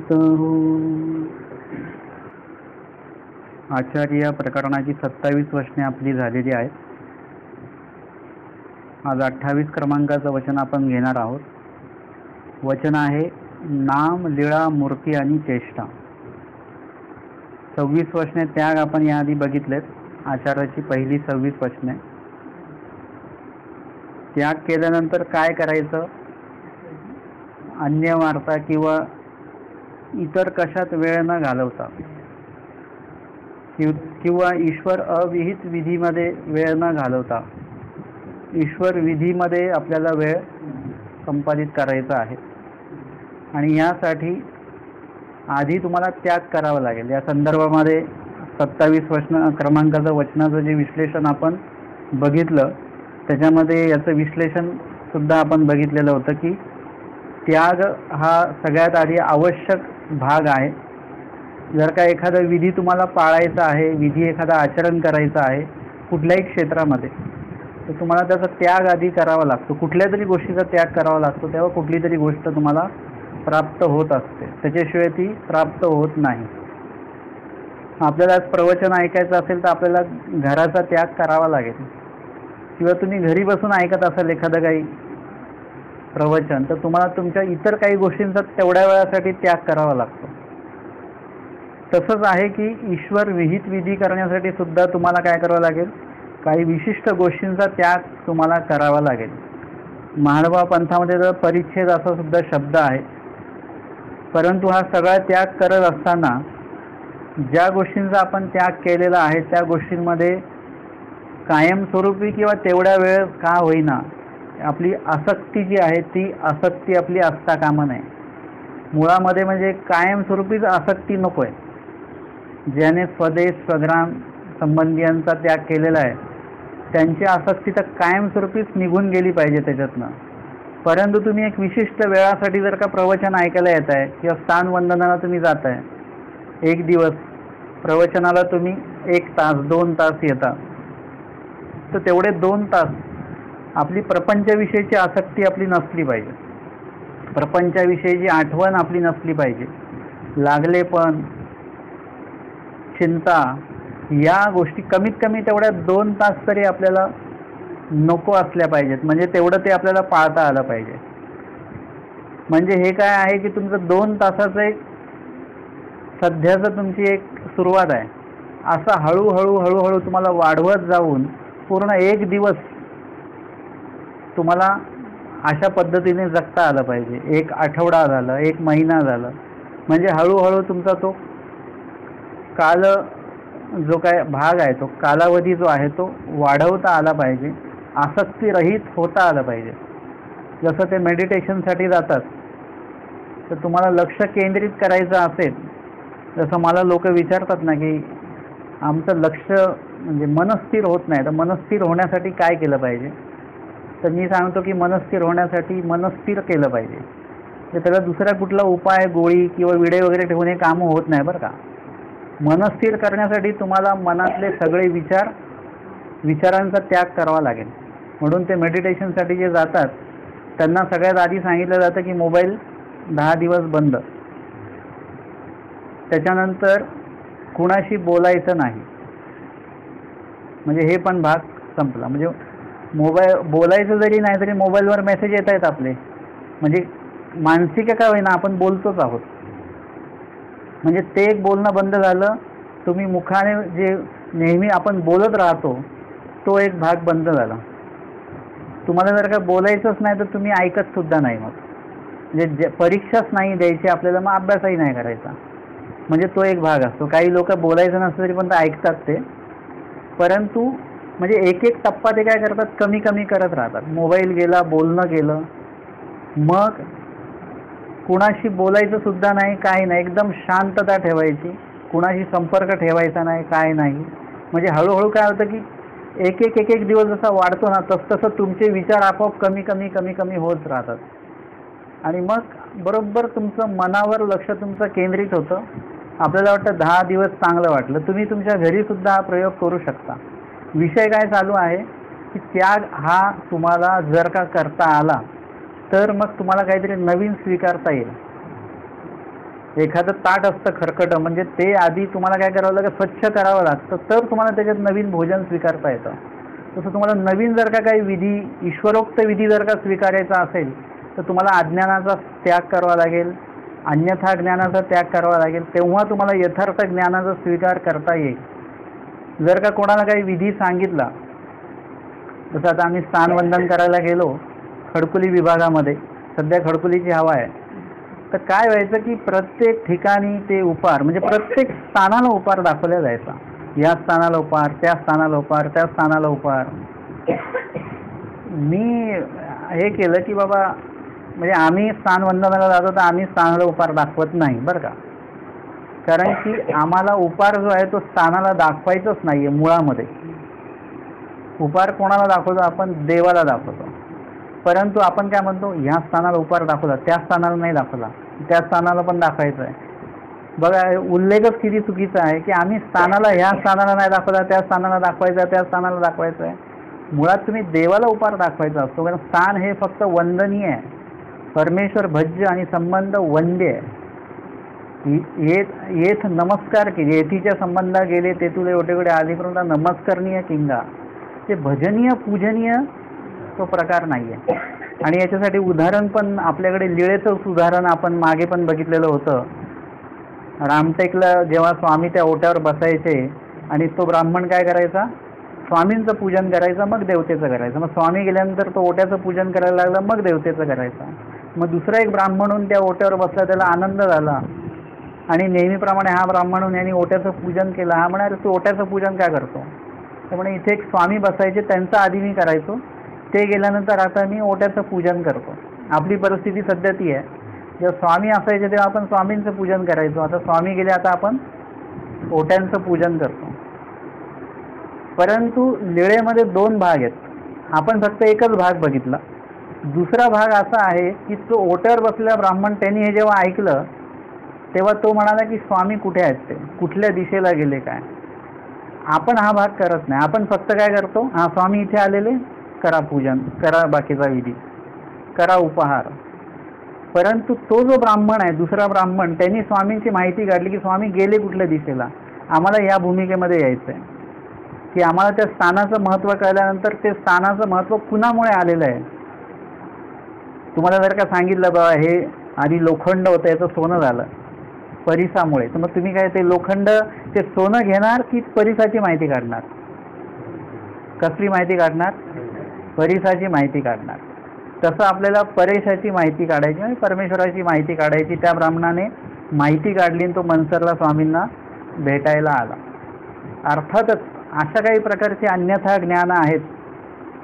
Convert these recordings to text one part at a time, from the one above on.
करता हो। आचार्य प्रकरणाची 27 वचने आपली झालेली आहेत। आज 28 क्रमांकाचं वचन आपण घेणार आहोत। वचन आहे नाम, लीळा, मूर्ती आणि चेष्टा। 26 वचने त्याग आपण याआधी बघितलेत। आचार्याची पहिली 26 वचने। त्याग केल्यानंतर काय करायचं, अन्य वार्ता किंवा इतर कशात वेळ न घालवता किंवा ईश्वर अविहित विधीमध्ये वेळ न घालवता ईश्वर विधीमध्ये आपल्याला वेळ संपादित करायचा आहे। आणि यासाठी आधी तुम्हाला त्याग करावा लागेल। या संदर्भामध्ये 27 क्रमांकाचं वचनाचं जे विश्लेषण आपण बघितलं त्याच्यामध्ये याचं विश्लेषण सुद्धा आपण बघितलेलं होतं की त्याग हा सगळ्यात आधी आवश्यक भाग आहे। जर का एखादा विधी तुम्हाला पाळायचा आहे, विधी एखादा आचरण करायचं आहे कुठल्याही क्षेत्रामध्ये, तर तुम्हाला त्याचा त्याग आधी करावा लागतो। कुठल्या तरी गोष्टीचा त्याग करावा लागतो, तेव्हा कुठली तरी गोष्ट तुम्हाला प्राप्त होत असते, त्याच्याशिवाय ती प्राप्त होत नाही। आपल्याला आज प्रवचन ऐकायचं असेल तर आपल्याला घराचा त्याग करावा लागेल, किंवा तुम्ही घरी बसून ऐकत असाल एखादं काही प्रवचन, तर तुम्हाला तुमच्या इतर काही गोष्टींचा तेवढ्या वेळासाठी त्याग करावा लागतो। तसंच आहे की ईश्वर विहित विधी करण्यासाठी सुद्धा तुम्हाला काय करावं लागेल, काही विशिष्ट गोष्टींचा त्याग तुम्हाला करावा लागेल। महानुभाव पंथामध्ये तर परिच्छेद असा सुद्धा शब्द आहे। परंतु हा सगळा त्याग करत असताना ज्या गोष्टींचा आपण त्याग केलेला आहे त्या गोष्टींमध्ये कायमस्वरूपी किंवा तेवढ्या वेळ का होईना आपली आसक्ती जी आहे ती आसक्ती आपली असता कामा नये। मुळामध्ये म्हणजे कायमस्वरूपीच आसक्ती नको आहे। ज्याने स्वदेश स्वग्राम संबंधियांचा त्याग केलेला आहे त्यांची आसक्ती तर कायमस्वरूपीच निघून गेली पाहिजे त्याच्यातनं। परंतु तुम्ही एक विशिष्ट वेळासाठी जर का प्रवचन ऐकायला येत आहे किंवा स्थानवंदनाला तुम्ही जात आहे, एक दिवस प्रवचनाला तुम्ही 1 तास 2 तास येता, तर तेवढे 2 तास आपली प्रपंचाविषयीची आसक्ती आपली नसली पाहिजे, प्रपंचाविषयीची आठवण आपली नसली पाहिजे। लागले पण चिंता या गोष्टी कमीत कमी तेवढ्या 2 तास तरी आपल्याला नको असल्या पाहिजेत, म्हणजे तेवढं ते आपल्याला पाळता आलं पाहिजे। म्हणजे हे काय आहे की तुमचं 2 तासाचं एक सध्याचं तुमची एक सुरुवात आहे। असं हळूहळू हळूहळू तुम्हाला वाढवत जाऊन पूर्ण एक दिवस तुम्हाला अशा पद्धतीने जगता आलं पाहिजे। 1 आठवडा झालं, 1 महिना झालं, म्हणजे हळूहळू तुमचा तो काल जो काय भाग आहे, तो कालावधी जो आहे तो वाढवता आला पाहिजे, आसक्ती रहित होता आलं पाहिजे। जसं ते मेडिटेशनसाठी जातात तर तुम्हाला लक्ष केंद्रित करायचं असेल, जसं मला लोक विचारतात ना की आमचं लक्ष म्हणजे मनस्थिर होत नाही, तर मनस्थिर होण्यासाठी काय केलं पाहिजे, तर मी सांगतो की मनस्थिर होण्यासाठी मनस्थिर केलं पाहिजे। तर त्याला दुसरा कुठला उपाय, गोळी किंवा विडे वगैरे ठेवून हे कामं होत नाही बरं का। मनस्थिर करण्यासाठी तुम्हाला मनातले सगळे विचारांचा त्याग करावा लागेल। म्हणून ते मेडिटेशनसाठी जे जातात त्यांना सगळ्यात आधी सांगितलं जातं की मोबाईल 10 दिवस बंद, त्याच्यानंतर कुणाशी बोलायचं नाही, म्हणजे हे पण भाग संपला। म्हणजे मोबाईल बोलायचं जरी नाही तरी मोबाईलवर मेसेज येत आहेत आपले, म्हणजे मानसिक का होईना आपण बोलतोच आहोत, म्हणजे ते एक बोलणं बंद झालं। तुम्ही मुखाने जे नेहमी आपण बोलत राहतो तो एक भाग बंद झाला। तुम्हाला जर का बोलायचंच नाही तर तुम्ही ऐकत सुद्धा नाही, मग म्हणजे परीक्षाच नाही द्यायची आपल्याला, मग अभ्यासही नाही करायचा, म्हणजे तो एक भाग असतो। काही लोक बोलायचं नसतं तरी पण ते ऐकतात ते, परंतु म्हणजे एक एक टप्पा ते काय करतात, कमी कमी करत राहतात। मोबाईल गेला, बोलणं गेलं, मग कुणाशी बोलायचं सुद्धा नाही, काही नाही, एकदम शांतता ठेवायची, कुणाशी संपर्क ठेवायचा नाही, काय नाही। म्हणजे हळूहळू काय होतं की एक दिवस जसा वाढतो ना तसं तुमचे विचार आपोआप कमी कमी कमी कमी होत राहतात, आणि मग बरोबर तुमचं मनावर लक्ष तुमचं केंद्रित होतं। आपल्याला वाटतं 10 दिवस चांगलं वाटलं, तुम्ही तुमच्या घरी सुद्धा हा प्रयोग करू शकता। विषय काय चालू आहे की त्याग हा तुम्हाला जर का करता आला तर मग तुम्हाला काहीतरी नवीन स्वीकारता येईल। एखादं ताट असतं खरकटं, म्हणजे ते आधी तुम्हाला काय करावं लागेल, स्वच्छ करावं लागतं, तर तुम्हाला त्याच्यात नवीन भोजन स्वीकारता येतं. तसं तुम्हाला नवीन जर का काही विधी, ईश्वरोक्त विधी जर का स्वीकारायचा असेल तर तुम्हाला अज्ञानाचा त्याग करावा लागेल, अन्यथा ज्ञानाचा त्याग करावा लागेल, तेव्हा तुम्हाला यथार्थ ज्ञानाचा स्वीकार करता येईल. जर का कोणाला काही विधी सांगितला, जसं आता आम्ही स्थानवंदन करायला गेलो खडकुली विभागामध्ये, सध्या खडकुलीची हवा आहे, तर काय व्हायचं की प्रत्येक ठिकाणी ते उपार, म्हणजे प्रत्येक स्थानाला उपार दाखवला जायचा. या स्थानाला उपार, त्या स्थानाला उपार, त्या स्थानाला उपार. मी हे केलं की बाबा, म्हणजे आम्ही स्थानवंदनाला जातो तर आम्ही स्थानाला उपार दाखवत नाही बरं का, कारण की आम्हाला उपार जो आहे तो स्थानाला दाखवायचंच नाही आहे. मुळामध्ये उपार कोणाला दाखवतो, आपण देवाला दाखवतो. परंतु आपण काय म्हणतो, ह्या स्थानाला उपार दाखवला, त्या स्थानाला नाही दाखवला, त्या स्थानाला पण दाखवायचं आहे. बघा, उल्लेखच किती चुकीचा आहे की आम्ही स्थानाला, ह्या स्थानाला नाही दाखवला, त्या स्थानाला दाखवायचं, त्या स्थानाला दाखवायचं आहे. मुळात तुम्ही देवाला उपार दाखवायचा असतो, कारण स्थान हे फक्त वंदनीय आहे. परमेश्वर भज्य आणि संबंध वंद्य आहे. येथ नमस्कार केली, येथीच्या संबंधा गेले ते तुले ओटेकडे आधीपर्यंत नमस्करणीय किंगा, ते भजनीय पूजनीय तो प्रकार नाही आहे. आणि याच्यासाठी उदाहरण पण आपल्याकडे लीळेचंच उदाहरण आपण मागे पण बघितलेलं होतं. रामटेकला जेव्हा स्वामी त्या ओट्यावर बसायचे आणि तो ब्राह्मण काय करायचा, स्वामींचं पूजन करायचं, मग देवतेचं करायचं. मग स्वामी गेल्यानंतर तो ओट्याचं पूजन करायला लागला, मग देवतेचं करायचं. मग दुसरा एक ब्राह्मणून त्या ओट्यावर बसला, त्याला आनंद झाला आणि नेहमीप्रमाणे हा ब्राह्मणून यांनी ओट्याचं पूजन केलं. हा म्हणाले, तू ओट्याचं पूजन काय करतो? त्यामुळे इथे एक स्वामी बसायचे, त्यांचं आधी मी करायचो, ते गेल्यानंतर आता मी ओट्याचं पूजन करतो. आपली परिस्थिती सध्या ती आहे, जेव्हा स्वामी असायचे तेव्हा आपण स्वामींचं पूजन करायचो, आता स्वामी गेले आता आपण ओट्यांचं पूजन करतो. परंतु लीळेमध्ये दोन भाग आहेत, आपण फक्त एकच भाग बघितला. दुसरा भाग असा आहे की तो ओट्यावर बसलेला ब्राह्मण, त्यांनी हे जेव्हा ऐकलं तेव्हा तो म्हणाला की स्वामी कुठे आहेत, ते कुठल्या दिशेला गेले काय. आपण हा भाग करत नाही, आपण फक्त काय करतो, हा स्वामी इथे आलेले, करा पूजन, करा बाकीचा विधी, करा उपहार. परंतु तो जो ब्राह्मण आहे, दुसरा ब्राह्मण, त्यांनी स्वामींची माहिती काढली की स्वामी गेले कुठल्या दिशेला, आम्हाला या भूमिकेमध्ये यायचं आहे, की आम्हाला त्या स्थानाचं महत्त्व कळल्यानंतर ते स्थानाचं महत्त्व कुणामुळे आलेलं आहे. तुम्हाला जर का सांगितलं बाबा हे आधी लोखंड होतं, याचं सोनं झालं परिसामुळे, तर मग तुम्ही काय ते लोखंड, ते सोनं घेणार की परिसाची माहिती काढणार? कसली माहिती काढणार? परिसाची माहिती काढणार. तसं आपल्याला परेशाची माहिती काढायची, म्हणजे परमेश्वराची माहिती काढायची. त्या ब्राह्मणाने माहिती काढली आणि तो मनसरला स्वामींना भेटायला आला. अर्थातच अशा काही प्रकारचे अन्यथा ज्ञान आहेत.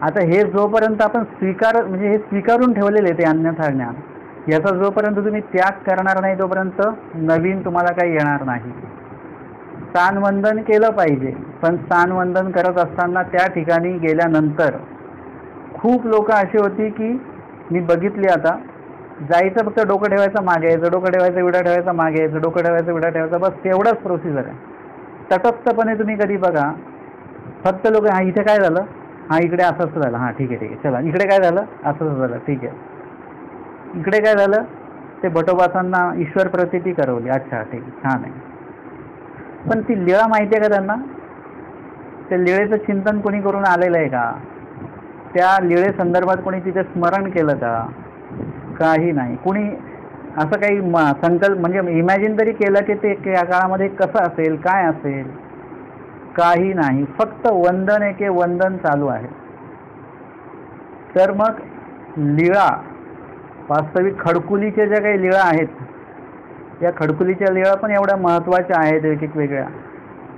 आता हे जोपर्यंत आपण म्हणजे हे स्वीकारून ठेवलेले ते अन्यथा ज्ञान, याचा जोपर्यंत तुम्ही त्याग करणार नाही तोपर्यंत नवीन तुम्हाला काही येणार नाही. स्थानवंदन केलं पाहिजे, पण स्थानवंदन करत असताना त्या ठिकाणी गेल्यानंतर खूप लोक अशी होती की मी बघितली, आता जायचं फक्त डोकं ठेवायचं मागे यायचं, डोकं ठेवायचं विडा ठेवायचा मागे यायचं, डोकं ठेवायचं विडा ठेवायचा, बस तेवढंच प्रोसिजर आहे. तटस्थपणे तुम्ही कधी बघा, फक्त लोक हा इथे काय झालं, हा इकडे असंच झालं, हां ठीक आहे ठीक आहे, चला इकडे काय झालं, असंच झालं, ठीक आहे, इकडे काय झालं, ते भटोबासांना ईश्वर प्रतीती करवली, अच्छा ठीक आहे, छान आहे. पण ती लीळा माहिती आहे का त्यांना? त्या लीळेचं चिंतन कोणी करून आलेलं आहे का? त्या लीळे संदर्भात कोणी तिथे स्मरण केलं का? काही नाही. कोणी असं काही संकल्प म्हणजे इमॅजिन तरी केलं की ते या काळामध्ये कसं असेल, काय असेल? काही नाही. फक्त वंदन एके वंदन चालू आहे. तर मग लीळा, वास्तविक खडकुलीच्या ज्या काही लीळा आहेत, या खडकुलीच्या लीळा पण एवढ्या महत्त्वाच्या आहेत एक वेगळ्या.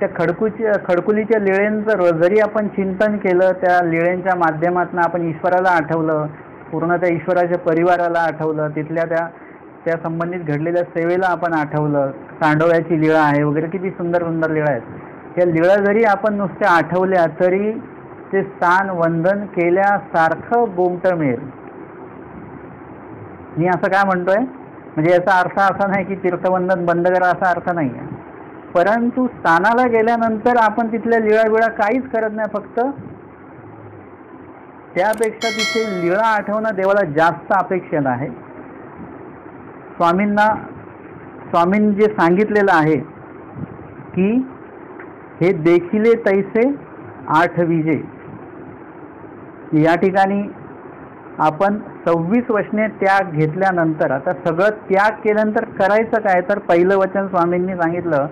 त्या खडकुलीच्या लीळेंचं जरी आपण चिंतन केलं, त्या लीळेंच्या माध्यमातून आपण ईश्वराला आठवलं, पूर्ण त्या ईश्वराच्या परिवाराला आठवलं, तिथल्या त्या संबंधित घडलेल्या सेवेला आपण आठवलं, सांडोळ्याची लीळा आहे वगैरे, किती सुंदर सुंदर लीळा आहेत. त्या लीळा जरी आपण नुसत्या आठवल्या तरी ते स्थान वंदन केल्यासारखं गोमटं मिळेल. मी असं काय म्हणतोय, म्हणजे याचा अर्थ असा नाही की तीर्थवंदन बंद करा असा अर्थ नाही आहे. परंतु स्थानाला गेल्यानंतर आपण तिथल्या लीळा काहीच करत नाही, फक्त त्यापेक्षा तिथे लीळा आठवणं देवाला जास्त अपेक्षित आहे. स्वामींना स्वामींनी जे सांगितलेलं आहे की हे देखिले तैसे आठविजे, या ठिकाणी आपण 26 वचने त्याग घेतल्यानंतर आता सगळं त्याग केल्यानंतर करायचं काय, तर पहिलं वचन स्वामींनी सांगितलं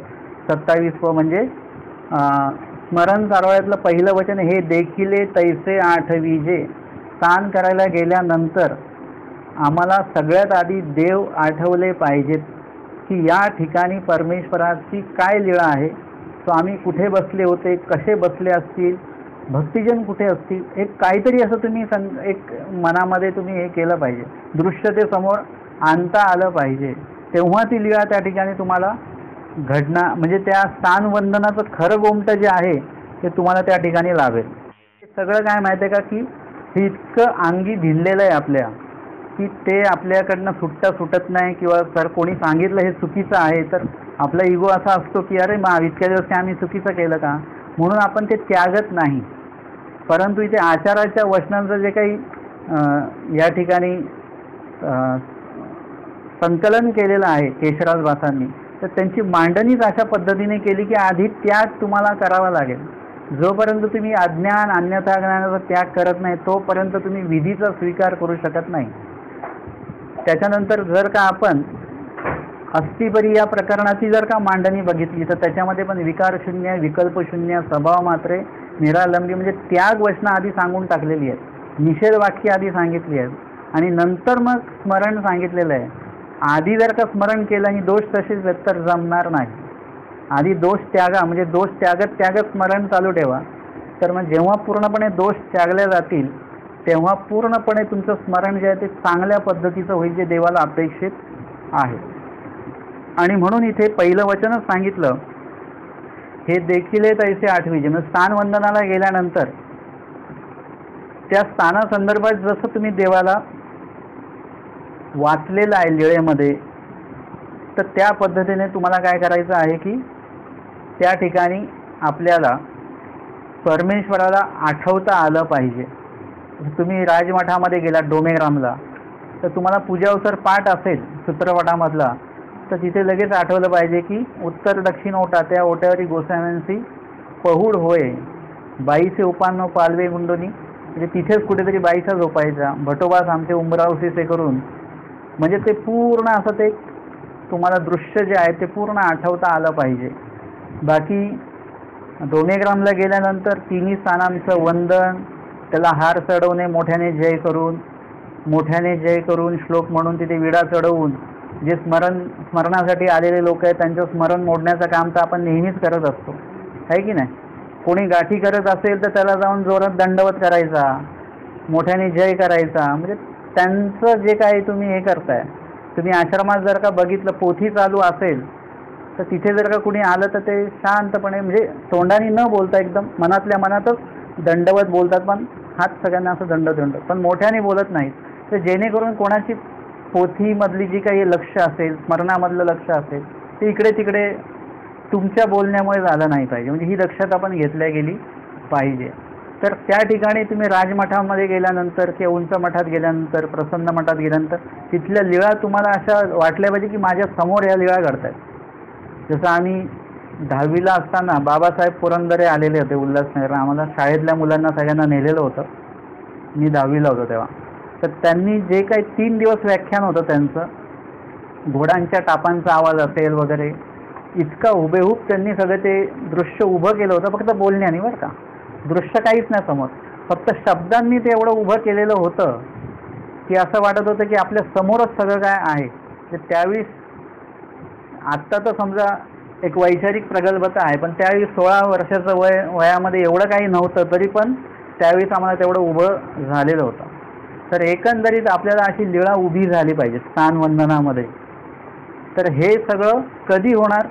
27 म्हणजे स्मरण चालवायतलं पहिलं वचन हे देखिले तैसे आठविजे. स्नान करायला गेल्यानंतर आम्हाला सगळ्यात आधी देव आठवले पाहिजेत की या ठिकाणी परमेश्वराची काय लीळा आहे, स्वामी कुठे बसले होते, कसे बसले असतील, भक्तिजन कुठे असतील, एक काहीतरी असं तुम्ही एक मनामध्ये तुम्ही हे केलं पाहिजे, दृश्य ते समोर आणता आलं पाहिजे. तेव्हा ती लीळा त्या ठिकाणी तुम्हाला घडणार, म्हणजे त्या स्थानवंदनाचं खरं गोमट जे आहे ते तुम्हाला त्या ठिकाणी लाभेल. सगळं काय माहिती आहे का की हे इतकं अंगी भिनलेलं आहे आपल्या की ते आपल्याकडनं सुटत नाही, किंवा जर कोणी सांगितलं हे चुकीचं आहे तर आपला इगो असा असतो की अरे इतक्या दिवस आम्ही चुकीचं केलं का, म्हणून आपण ते त्यागत नाही. परंतु इथे आचाराच्या वचनांचं जे काही या ठिकाणी संकलन केलेलं आहे केशराज भासांनी, तर त्यांची मांडणीच अशा पद्धतीने केली की आधी त्याग तुम्हाला करावा लागेल. जोपर्यंत तुम्ही अज्ञान अन्यथा ज्ञानाचा त्याग करत नाही तोपर्यंत तुम्ही विधीचा स्वीकार करू शकत नाही. त्याच्यानंतर जर का आपण अस्थिपरी या प्रकरणाची जर का मांडणी बघितली तर त्याच्यामध्ये पण विकारशून्य, विकल्पशून्य, स्वभाव मात्रे, निरालंबी म्हणजे त्याग वचनं आधी सांगून टाकलेली आहेत, निषेध वाक्य आधी सांगितली आहेत, आणि नंतर मग स्मरण सांगितलेलं आहे. आधी जर का स्मरण केलं आणि दोष तसेच तर जमणार नाही. आधी दोष त्यागा, म्हणजे दोष त्यागत स्मरण चालू ठेवा, तर मग जेव्हा पूर्णपणे दोष त्यागले जातील तेव्हा पूर्णपणे तुमचं स्मरण जे आहे ते चांगल्या पद्धतीचं होईल, जे देवाला अपेक्षित आहे. आणि म्हणून इथे पहिलं वचनच सांगितलं हे देखिले तैसे आठविजे, म्हणजे स्थानवंदनाला गेल्यानंतर त्या स्थानासंदर्भात जसं तुम्ही देवाला वाचलेलं आहे लीळेमध्ये, तर त्या पद्धतीने तुम्हाला काय करायचं आहे की त्या ठिकाणी आपल्याला परमेश्वराला आठवता आलं पाहिजे. तुम्ही राजमठामध्ये गेलात डोमेग्रामला, तर तुम्हाला पूजावसर पाठ असेल सूत्रपटामधला, तर तिथे लगेच आठवलं पाहिजे की उत्तर दक्षिण ओटा, त्या ओट्यावरी गोसाव्यांची पहुड होय, बाईचे उपान पालवे गुंडोनी, म्हणजे तिथेच कुठेतरी बाईचा झोपायचा, भटोबास आमचे उंबरावशीसे करून, म्हणजे ते पूर्ण असं ते तुम्हाला दृश्य जे आहे ते पूर्ण आठवता आलं पाहिजे. बाकी डोमेग्रामला गेल्यानंतर तिन्ही स्थानांचं वंदन, त्याला हार चढवणे, मोठ्याने जय करून श्लोक म्हणून तिथे विडा चढवून जे स्मरणासाठी आलेले लोक आहेत त्यांचं स्मरण मोडण्याचं काम तर आपण नेहमीच करत असतो, आहे की नाही. कोणी गाठी करत असेल तर त्याला जाऊन जोरात दंडवत करायचा, मोठ्याने जय करायचा, म्हणजे त्यांचं जे काही तुम्ही हे करताय. तुम्ही आश्रमात जर का बघितलं पोथी चालू असेल तर तिथे जर का कुणी आलं तर ते शांतपणे, म्हणजे तोंडाने न बोलता एकदम मनातल्या मनातच दंडवत बोलतात, पण हात सगळ्यांना असं दंड, पण मोठ्याने बोलत नाहीत. तर जेणेकरून कोणाची पोथीमधली जी काही लक्ष असेल, स्मरणामधलं लक्ष असेल, ते इकडे तिकडे तुमच्या बोलण्यामुळे झालं नाही पाहिजे, म्हणजे ही दक्षता पण घेतल्या गेली पाहिजे. तर त्या ठिकाणी तुम्ही राजमठामध्ये गेल्यानंतर किंवा उंच मठात गेल्यानंतर, प्रसन्न मठात गेल्यानंतर तिथल्या लीळा तुम्हाला अशा वाटल्या पाहिजे की माझ्या समोर या लीळा घडतात. जसं आम्ही 10वीला असताना बाबासाहेब पुरंदरे आलेले होते उल्हासनगर, आम्हाला शाळेतल्या मुलांना सगळ्यांना नेलेलं होतं, मी 10वीला होतो तेव्हा. तर त्यांनी जे काही 3 दिवस व्याख्यान होतं त्यांचं, घोड्यांच्या टापांचा आवाज असेल वगैरे, इतका हुबेहूब त्यांनी सगळं ते दृश्य उभं केलं होतं, फक्त बोलण्याने बरं का, दृश्य काहीच नाही समोर, फक्त शब्दांनी ते एवढं उभं केलेलं होतं की असं वाटत होतं की आपल्या समोरच सगळं काय आहे. तर त्यावेळी आत्ता तर समजा एक वैचारिक प्रगल्भता आहे, पण त्यावेळी 16 वर्षाचं वयामध्ये एवढं काही नव्हतं, तरी पण त्यावेळीच आम्हाला तेवढं उभं झालेलं होतं. तर एकंदरीत आपल्याला अशी लीळा उभी झाली पाहिजे स्थानवंदनामध्ये. तर हे सगळं कधी होणार,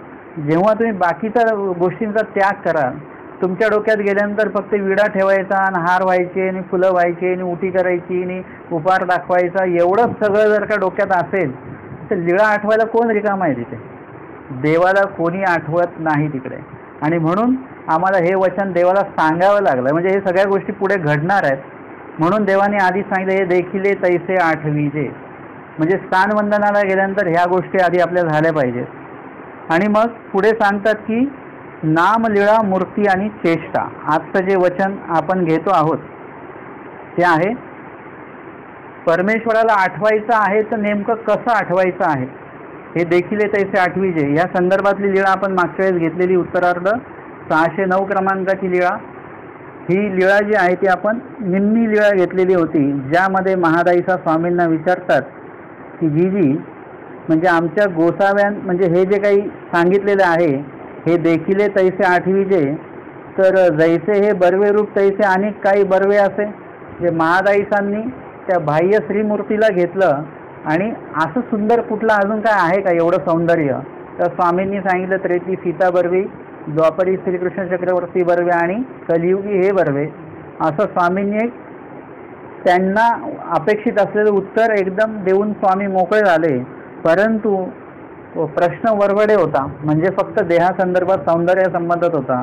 जेव्हा तुम्ही बाकीच्या गोष्टींचा त्याग कराल. तुमच्या डोक्यात गेल्यानंतर फक्त विडा ठेवायचा आणि हार व्हायचे आणि फुलं व्हायचे आणि उटी करायची आणि उपार दाखवायचा, एवढंच सगळं जर का डोक्यात असेल तर लीळा आठवायला कोण रिकाम आहे तिथे, देवाला कोणी आठवत नाही तिकडे. आणि म्हणून आम्हाला हे वचन देवाला सांगावं लागलं, म्हणजे हे सगळ्या गोष्टी पुढे घडणार आहेत, म्हणून देवाने आधी सांगितलं हे देखिले तैसे आठविजे. म्हणजे स्थानवंदनाला गेल्यानंतर ह्या गोष्टी आधी आपल्या झाल्या पाहिजेत. आणि मग पुढे सांगतात की नाम, लीळा, मूर्ती आणि चेष्टा. आजचं जे वचन आपण घेतो आहोत ते आहे परमेश्वराला आठवायचं आहे तर नेमकं कसं आठवायचं आहे हे देखील तैसे आठवीजे. या संदर्भातली लीळा आपण मागच्या वेळेस घेतलेली उत्तरार्ध 609 क्रमांकाची लीळा. ही लीळा जी आहे ती आपण निम्मी लीळा घेतलेली होती, ज्यामध्ये महादाईसा स्वामींना विचारतात की जीजी म्हणजे आमच्या गोसाव्यां म्हणजे हे जे काही सांगितलेलं आहे हे देखील तैसे आठवीजे, तर जैसे हे बर्वे रूप तैसे अनेक काही बर्वे असे. जे महादाईसांनी त्या बाह्य श्रीमूर्तीला घेतलं आणि असं सुंदर कुठलं अजून काय आहे का एवढं सौंदर्य, तर स्वामींनी सांगितलं त्रेती सीता बर्वे, द्वापरी श्रीकृष्ण चक्रवर्ती बर्वे आणि कलियुगी हे बर्वे. असं स्वामींनी एक त्यांना अपेक्षित असलेलं उत्तर एकदम देऊन स्वामी मोकळे झाले. परंतु प्रश्न वरवडे होता, म्हणजे फक्त देहासंदर्भात सौंदर्य संबंधात होता.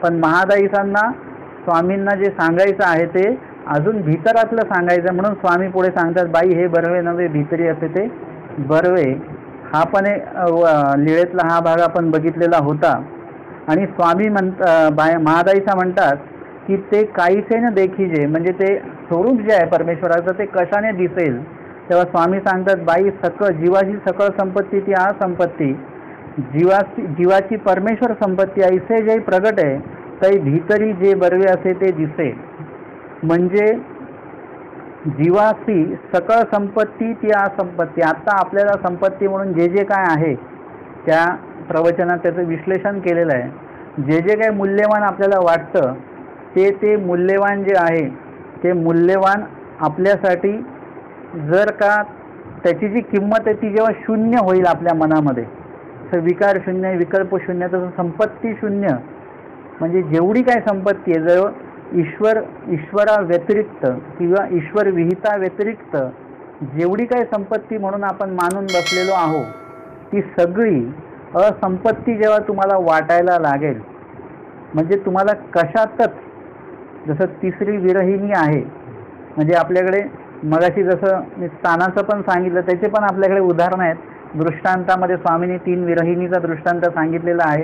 पण महादाईसांना स्वामींना जे सांगायचं आहे ते अजून भीतरातलं सांगायचं, म्हणून स्वामी पुढे सांगतात बाई हे बर्वे नव्हे भीतरी असे ते बर्वे. हा पण लीळेतला हा भाग आपण बघितलेला होता. आणि स्वामी महादाईसा म्हणतात की ते काहीसे न देखीजे, म्हणजे ते स्वरूप जे आहे परमेश्वराचं ते कशाने दिसेल. तेव्हा स्वामी सांगतात बाई जीवाची सकळ संपत्ती ती आ संपत्ती, जीवाची परमेश्वर संपत्ती ऐसे जे प्रगट आहे तै भीतरी जे बर्वे असे ते दिसे. म्हणजे जीवाची सकळ संपत्ती ती आ संपत्ती. आता आपल्याला संपत्ती म्हणून जे जे काय आहे त्या प्रवचनात त्याचं विश्लेषण केलेलं आहे. जे जे काही मूल्यवान आपल्याला वाटतं ते मूल्यवान जे आहे ते मूल्यवान आपल्यासाठी जर का त्याची जी किंमत आहे ती जेव्हा शून्य होईल आपल्या मनामध्ये, तर विकार शून्य, विकल्प शून्य, तसं संपत्ती शून्य. म्हणजे जेवढी काय संपत्ती आहे जर ईश्वरा व्यतिरिक्त किंवा ईश्वर विहिता व्यतिरिक्त जेवढी काय संपत्ती म्हणून आपण मानून बसलेलो आहोत ती सगळी असंपत्ती जेव्हा तुम्हाला वाटायला लागेल, म्हणजे तुम्हाला कशातच, जसं तिसरी विरहिणी आहे, म्हणजे आपल्याकडे मगाशी जसं मी स्थानाचं पण सांगितलं त्याचे पण आपल्याकडे उदाहरणं आहेत. दृष्टांतामध्ये स्वामींनी 3 विरहिणीचा दृष्टांत सांगितलेला आहे.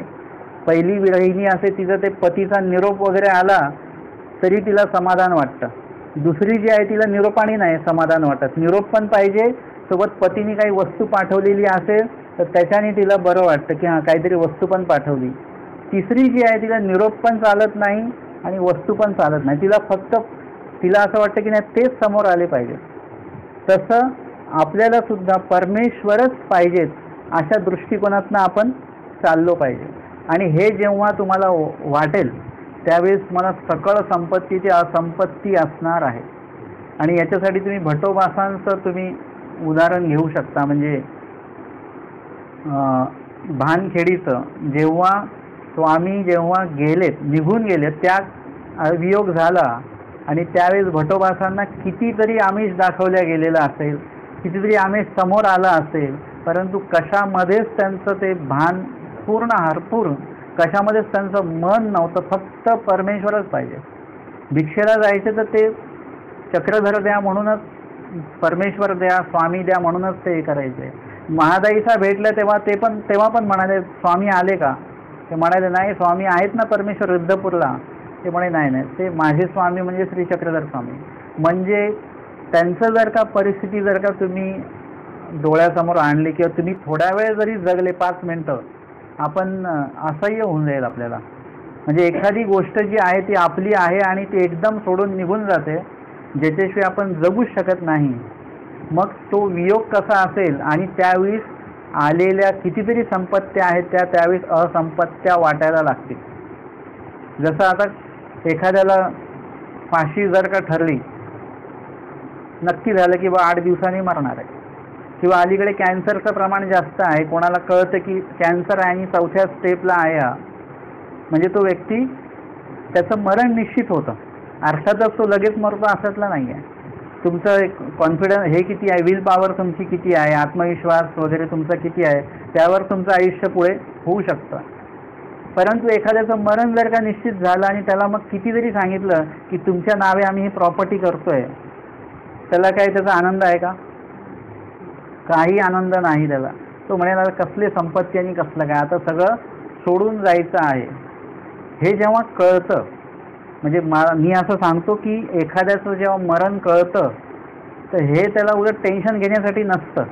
पहिली विरहिणी असे तिचं ते पतीचा निरोप वगैरे आला तरी तिला समाधान वाटतं. दुसरी जी आहे तिला निरोपाने नाही समाधान वाटत, निरोप पण पाहिजे, सोबत पतीने काही वस्तू पाठवलेली असेल तर त्याच्याने तिला बरं वाटतं की हां काहीतरी वस्तू पण पाठवली. तिसरी जी आहे तिला निरोप पण चालत नाही आणि वस्तू पण चालत नाही, तिला असं वाटतं की नाही तेच समोर आले पाहिजे. तसं आपल्याला सुद्धा परमेश्वरच पाहिजेत अशा दृष्टिकोनातनं आपण चाललो पाहिजे. आणि हे जेव्हा तुम्हाला वाटेल त्यावेळेस मला सकळ संपत्ती ती असंपत्ती असणार आहे. आणि याच्यासाठी तुम्ही भटोबासांचं तुम्ही उदाहरण घेऊ शकता. म्हणजे भानखेडीचं जेव्हा निघून गेलेत, त्या वियोग झाला आणि त्यावेळेस भटोबासांना कितीतरी आमिष दाखवल्या गेलेलं असेल, कितीतरी आमिष समोर आला असेल, परंतु कशामध्येच त्यांचं ते भान हरपूर कशामध्येच त्यांचं मन नव्हतं, फक्त परमेश्वरच पाहिजे. भिक्षेला जायचे तर ते चक्रधर द्या म्हणूनच, परमेश्वर द्या, स्वामी द्या म्हणूनच ते करायचे. महादाईसा भेटल्या तेव्हा पण म्हणाले स्वामी आले का, ते म्हणाले नाही स्वामी आहेत ना परमेश्वर रुद्धपूरला. ते म्हणे नाही ते माझे स्वामी म्हणजे श्री चक्रधर स्वामी. म्हणजे त्यांचं जर का परिस्थिती जर का तुम्ही डोळ्यासमोर आणली किंवा तुम्ही थोड्या वेळ जरी जगले 5 मिनटं, आपण असह्य होऊन जाईल आपल्याला. म्हणजे एखादी गोष्ट जी आहे ती आपली आहे आणि ती एकदम सोडून निघून जाते, ज्याच्याशिवाय आपण जगूच शकत नाही. मग तो वियोग कसा असेल आणि त्यावेळेस आलेल्या कितीतरी संपत्त्या आहेत त्यावेळेस असंपत्त्या वाटायला लागतील. जसं आता एखाद्याला फाशी जर का ठरली, नक्की झालं की 8 दिवसांनी मरणार आहे, किंवा अलीकडे कॅन्सरचं प्रमाण जास्त आहे, कोणाला कळतं की कॅन्सर आहे आणि 4थ्या स्टेपला आहे हा, म्हणजे तो व्यक्ती त्याचं मरण निश्चित होतं. अर्थातच तो लगेच मरतो असतला नाही आहे. तुमचं एक कॉन्फिडन्स हे किती आहे, विल पॉवर तुमची किती आहे, आत्मविश्वास वगैरे तुमचा किती आहे, त्यावर तुमचं आयुष्य पुढे होऊ शकतं. परंतु एखाद्याचं मरण जर का निश्चित झालं आणि त्याला मग किती जरी सांगितलं की तुमच्या नावे आम्ही ही प्रॉपर्टी करतोय, त्याला काय त्याचा आनंद आहे का? काही आनंद नाही त्याला. तो म्हणाला कसली संपत्ती आणि कसलं काय, आता सगळं सोडून जायचं आहे. हे जेव्हा कळतं, म्हणजे मी असं सांगतो की एखाद्याचं जेव्हा मरण कळतं तर हे त्याला उलट टेन्शन घेण्यासाठी नसतं,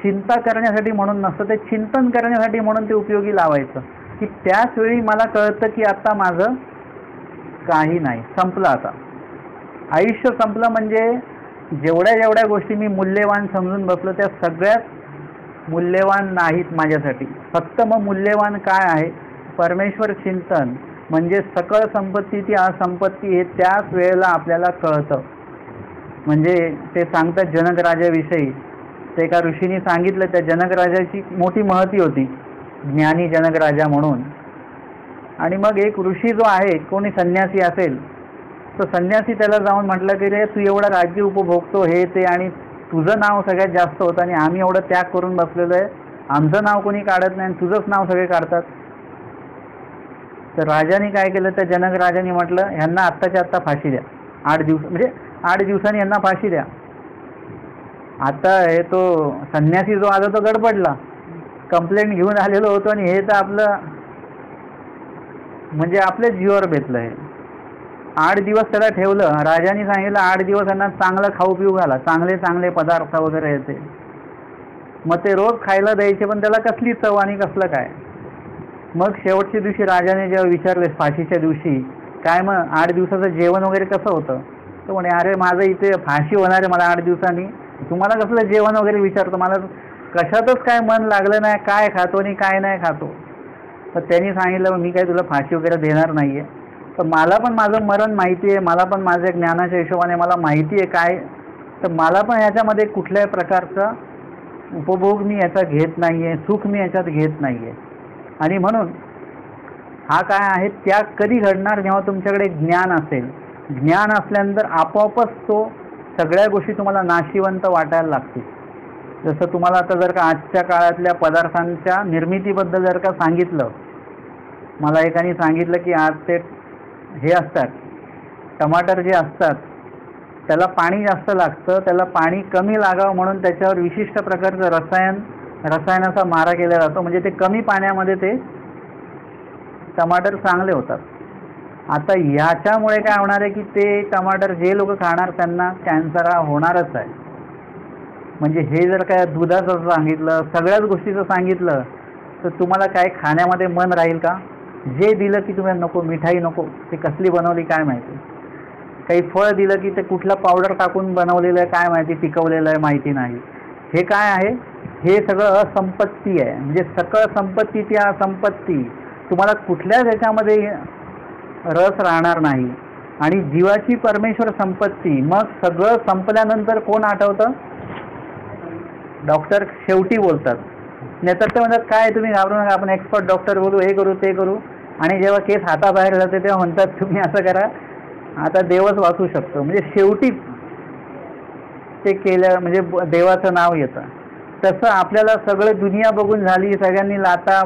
चिंता करण्यासाठी म्हणून नसतं, ते चिंतन करण्यासाठी म्हणून ते उपयोगी लावायचं. की त्याच वेळी मला कळतं की आता माझं काही नाही, संपलं, आता आयुष्य संपलं. म्हणजे जेवढ्या जेवढ्या गोष्टी मी मूल्यवान समजून बसलो त्या सगळ्यात मूल्यवान नाहीत माझ्यासाठी. फक्त मग मूल्यवान काय आहे, परमेश्वर चिंतन. म्हणजे सकळ संपत्ती ती असंपत्ती हे त्याच वेळेला आपल्याला कळतं. म्हणजे ते सांगतात जनक राजाविषयी, ते एका ऋषीने सांगितलं, त्या जनक राजाची मोठी महती होती, ज्ञानी जनक राजा म्हणून. आणि मग एक ऋषी जो आहे, कोणी संन्यासी असेल, तो संन्यासी त्याला जाऊन म्हटलं की रे तू एवढं राज्य उपभोगतो हे ते, आणि तुझं नाव सगळ्यात जास्त होतं आणि आम्ही एवढं त्याग करून बसलेलो आहे, आमचं नाव कोणी काढत नाही आणि तुझंच नाव सगळे काढतात. तर राजाने काय केलं, त्या जनक राजाने म्हटलं ह्यांना आत्ताच्या आत्ता फाशी द्या, 8 दिवसांनी यांना फाशी द्या. आता हे तो संन्यासी जो आला तो गडबडला, कंप्लेंट घेऊन आलेलो होतो आणि हे तर आपलं म्हणजे आपल्या जीवावर बेतलं. हे 8 दिवस त्याला ठेवलं. राजाने सांगितलं 8 दिवस यांना चांगलं खाऊ पिऊ घाला, चांगले चांगले पदार्थ वगैरे येते. मग ते रोज खायला द्यायचे, पण त्याला कसली चव आणि कसलं काय. मग शेवटच्या दिवशी राजाने जेव्हा विचारले फाशीच्या दिवशी, काय मग 8 दिवसाचं जेवण वगैरे कसं होतं, तो म्हणे अरे माझं इथे फाशी होणार आहे मला 8 दिवसांनी, तुम्हाला कसलं जेवण वगैरे विचारतो, मला कशातच काय मन लागलं नाही, काय खातो आणि काय नाही खातो. तर त्यांनी सांगितलं मी काय तुला फाशी वगैरे देणार नाही आहे, तर मला पण माझं मरण माहिती आहे, मला पण माझ्या ज्ञानाच्या हिशोबाने मला माहिती आहे काय, तर मला पण ह्याच्यामध्ये कुठल्याही प्रकारचा उपभोग मी याचा घेत नाही आहे, सुख मी याच्यात घेत नाही आहे. आणि म्हणून हा काय आहे, त्याग कधी घडणार, जेव्हा तुमच्याकडे ज्ञान असेल. ज्ञान असल्यानंतर आपोआपच तो सगळ्या गोष्टी तुम्हाला नाशिवंत वाटायला लागतील. जसं तुम्हाला आता जर का आजच्या काळातल्या पदार्थांच्या निर्मितीबद्दल जर का सांगितलं, मला एकाने सांगितलं की आज ते हे असतात टमाटर जे असतात त्याला पाणी जास्त लागतं, त्याला पाणी कमी लागावं म्हणून त्याच्यावर विशिष्ट प्रकारचं रसायनाचा मारा केला जातो, म्हणजे ते कमी पाण्यामध्ये ते टमाटर चांगले होतात. आता याच्यामुळे काय होणार आहे की ते टमाटर जे लोक खाणार त्यांना कॅन्सर हा होणारच आहे. म्हणजे हे जर काय दुधाचं सांगितलं, सगळ्याच गोष्टीचं सांगितलं, तर तुम्हाला काय खाण्यामध्ये मन राहील का. जे दिलं की तुम्हाला नको, मिठाई नको, ते कसली बनवली काय माहिती, काही फळ दिलं की ते कुठलं पावडर टाकून बनवलेलं आहे काय माहिती, पिकवलेलं आहे माहिती नाही. हे काय आहे, हे सगळं असंपत्ती आहे. म्हणजे सकळ संपत्ती ती असंपत्ती, तुम्हाला कुठल्याच ह्याच्यामध्ये रस राहणार नाही. आणि जीवाची परमेश्वर संपत्ती. मग सगळं संपल्यानंतर कोण आठवतं, डॉक्टर शेवटी बोलतात. नाहीतर ते म्हणतात काय तुम्ही घाबरू नका, आपण एक्सपर्ट डॉक्टर बोलू, हे करू ते करू. आणि जेव्हा केस हाताबाहेर जाते तेव्हा म्हणतात तुम्ही असं करा, आता देवच वाचू शकतो. म्हणजे शेवटीच ते केलं म्हणजे देवाचं नाव येतं. तसं आपल्याला सगळं दुनिया बघून झाली, सगळ्यांनी लाता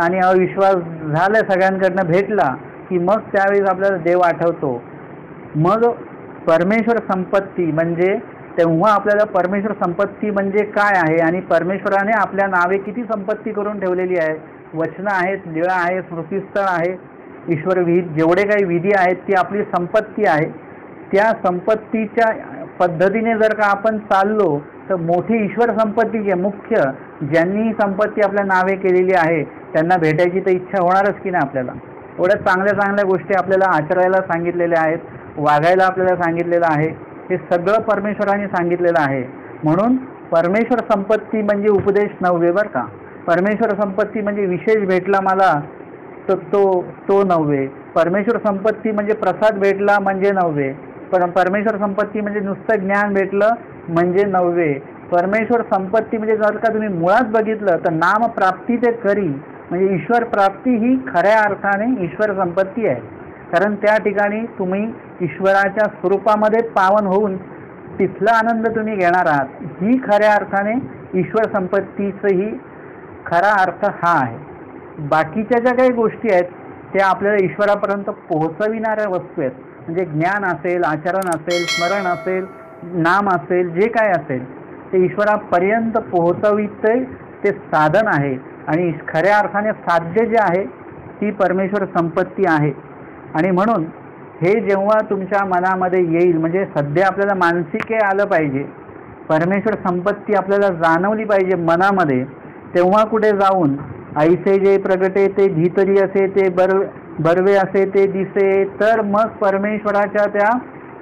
आणि अविश्वास झाला सगळ्यांकडनं भेटला की मग त्यावेळेस आपल्याला देव आठवतो. मग परमेश्वर संपत्ती म्हणजे तेव्हा आपल्याला परमेश्वर संपत्ती म्हणजे काय आहे आणि परमेश्वराने आपल्या नावे किती संपत्ती करून ठेवलेली आहे. वचनं आहेत, लीळा आहे, स्मृतिस्थळ आहे, ईश्वर विहित जेवढे काही विधी आहेत ती आपली संपत्ती आहे. त्या संपत्तीच्या पद्धतीने जर का आपण चाललो तर मोठी ईश्वर संपत्ती आहे. मुख्य ज्यांनी संपत्ती आपल्या नावे केलेली आहे त्यांना भेटायची तर इच्छा होणारच की नाही आपल्याला. एवढ्या चांगल्या चांगल्या गोष्टी आपल्याला आचरायला सांगितलेल्या आहेत, वागायला आपल्याला सांगितलेलं आहे, हे सगळं परमेश्वराने सांगितलेलं आहे. म्हणून परमेश्वर संपत्ती म्हणजे उपदेश 9 बरं का. परमेश्वर संपत्ती म्हणजे विशेष भेटला मला तर तो 9. परमेश्वर संपत्ती म्हणजे प्रसाद भेटला म्हणजे 9. पण परमेश्वर संपत्ती म्हणजे नुसतं ज्ञान भेटलं म्हणजे 9. परमेश्वर संपत्ती म्हणजे जर का तुम्ही मुळात बघितलं तर नाम प्राप्ती ते करी म्हणजे ईश्वर प्राप्ती ही खऱ्या अर्थाने ईश्वर संपत्ती आहे. कारण त्या ठिकाणी तुम्ही ईश्वराच्या स्वरूपामध्ये पावन होऊन तिथला आनंद तुम्ही घेणार आहात. ही खऱ्या अर्थाने ईश्वर संपत्तीचंही खरा अर्थ हा आहे. बाकीच्या ज्या काही गोष्टी आहेत त्या आपल्याला ईश्वरापर्यंत पोहोचविणाऱ्या वस्तू आहेत. म्हणजे ज्ञान असेल, आचरण असेल, स्मरण असेल, नाम असेल, जे काय असेल ते ईश्वरापर्यंत पोहोचविते ते साधन आहे. आणि खऱ्या अर्थाने साध्य जे आहे ती परमेश्वर संपत्ती आहे. आणि म्हणून हे जेव्हा तुमच्या मनामध्ये येईल, म्हणजे सध्या आपल्याला मानसिक आलं पाहिजे, परमेश्वर संपत्ती आपल्याला जाणवली पाहिजे मनामध्ये, तेव्हा कुठे जाऊन ऐसे जे प्रगटे ते भीतरी असे ते बर्वे असे ते दिसे, तर मग परमेश्वराच्या त्या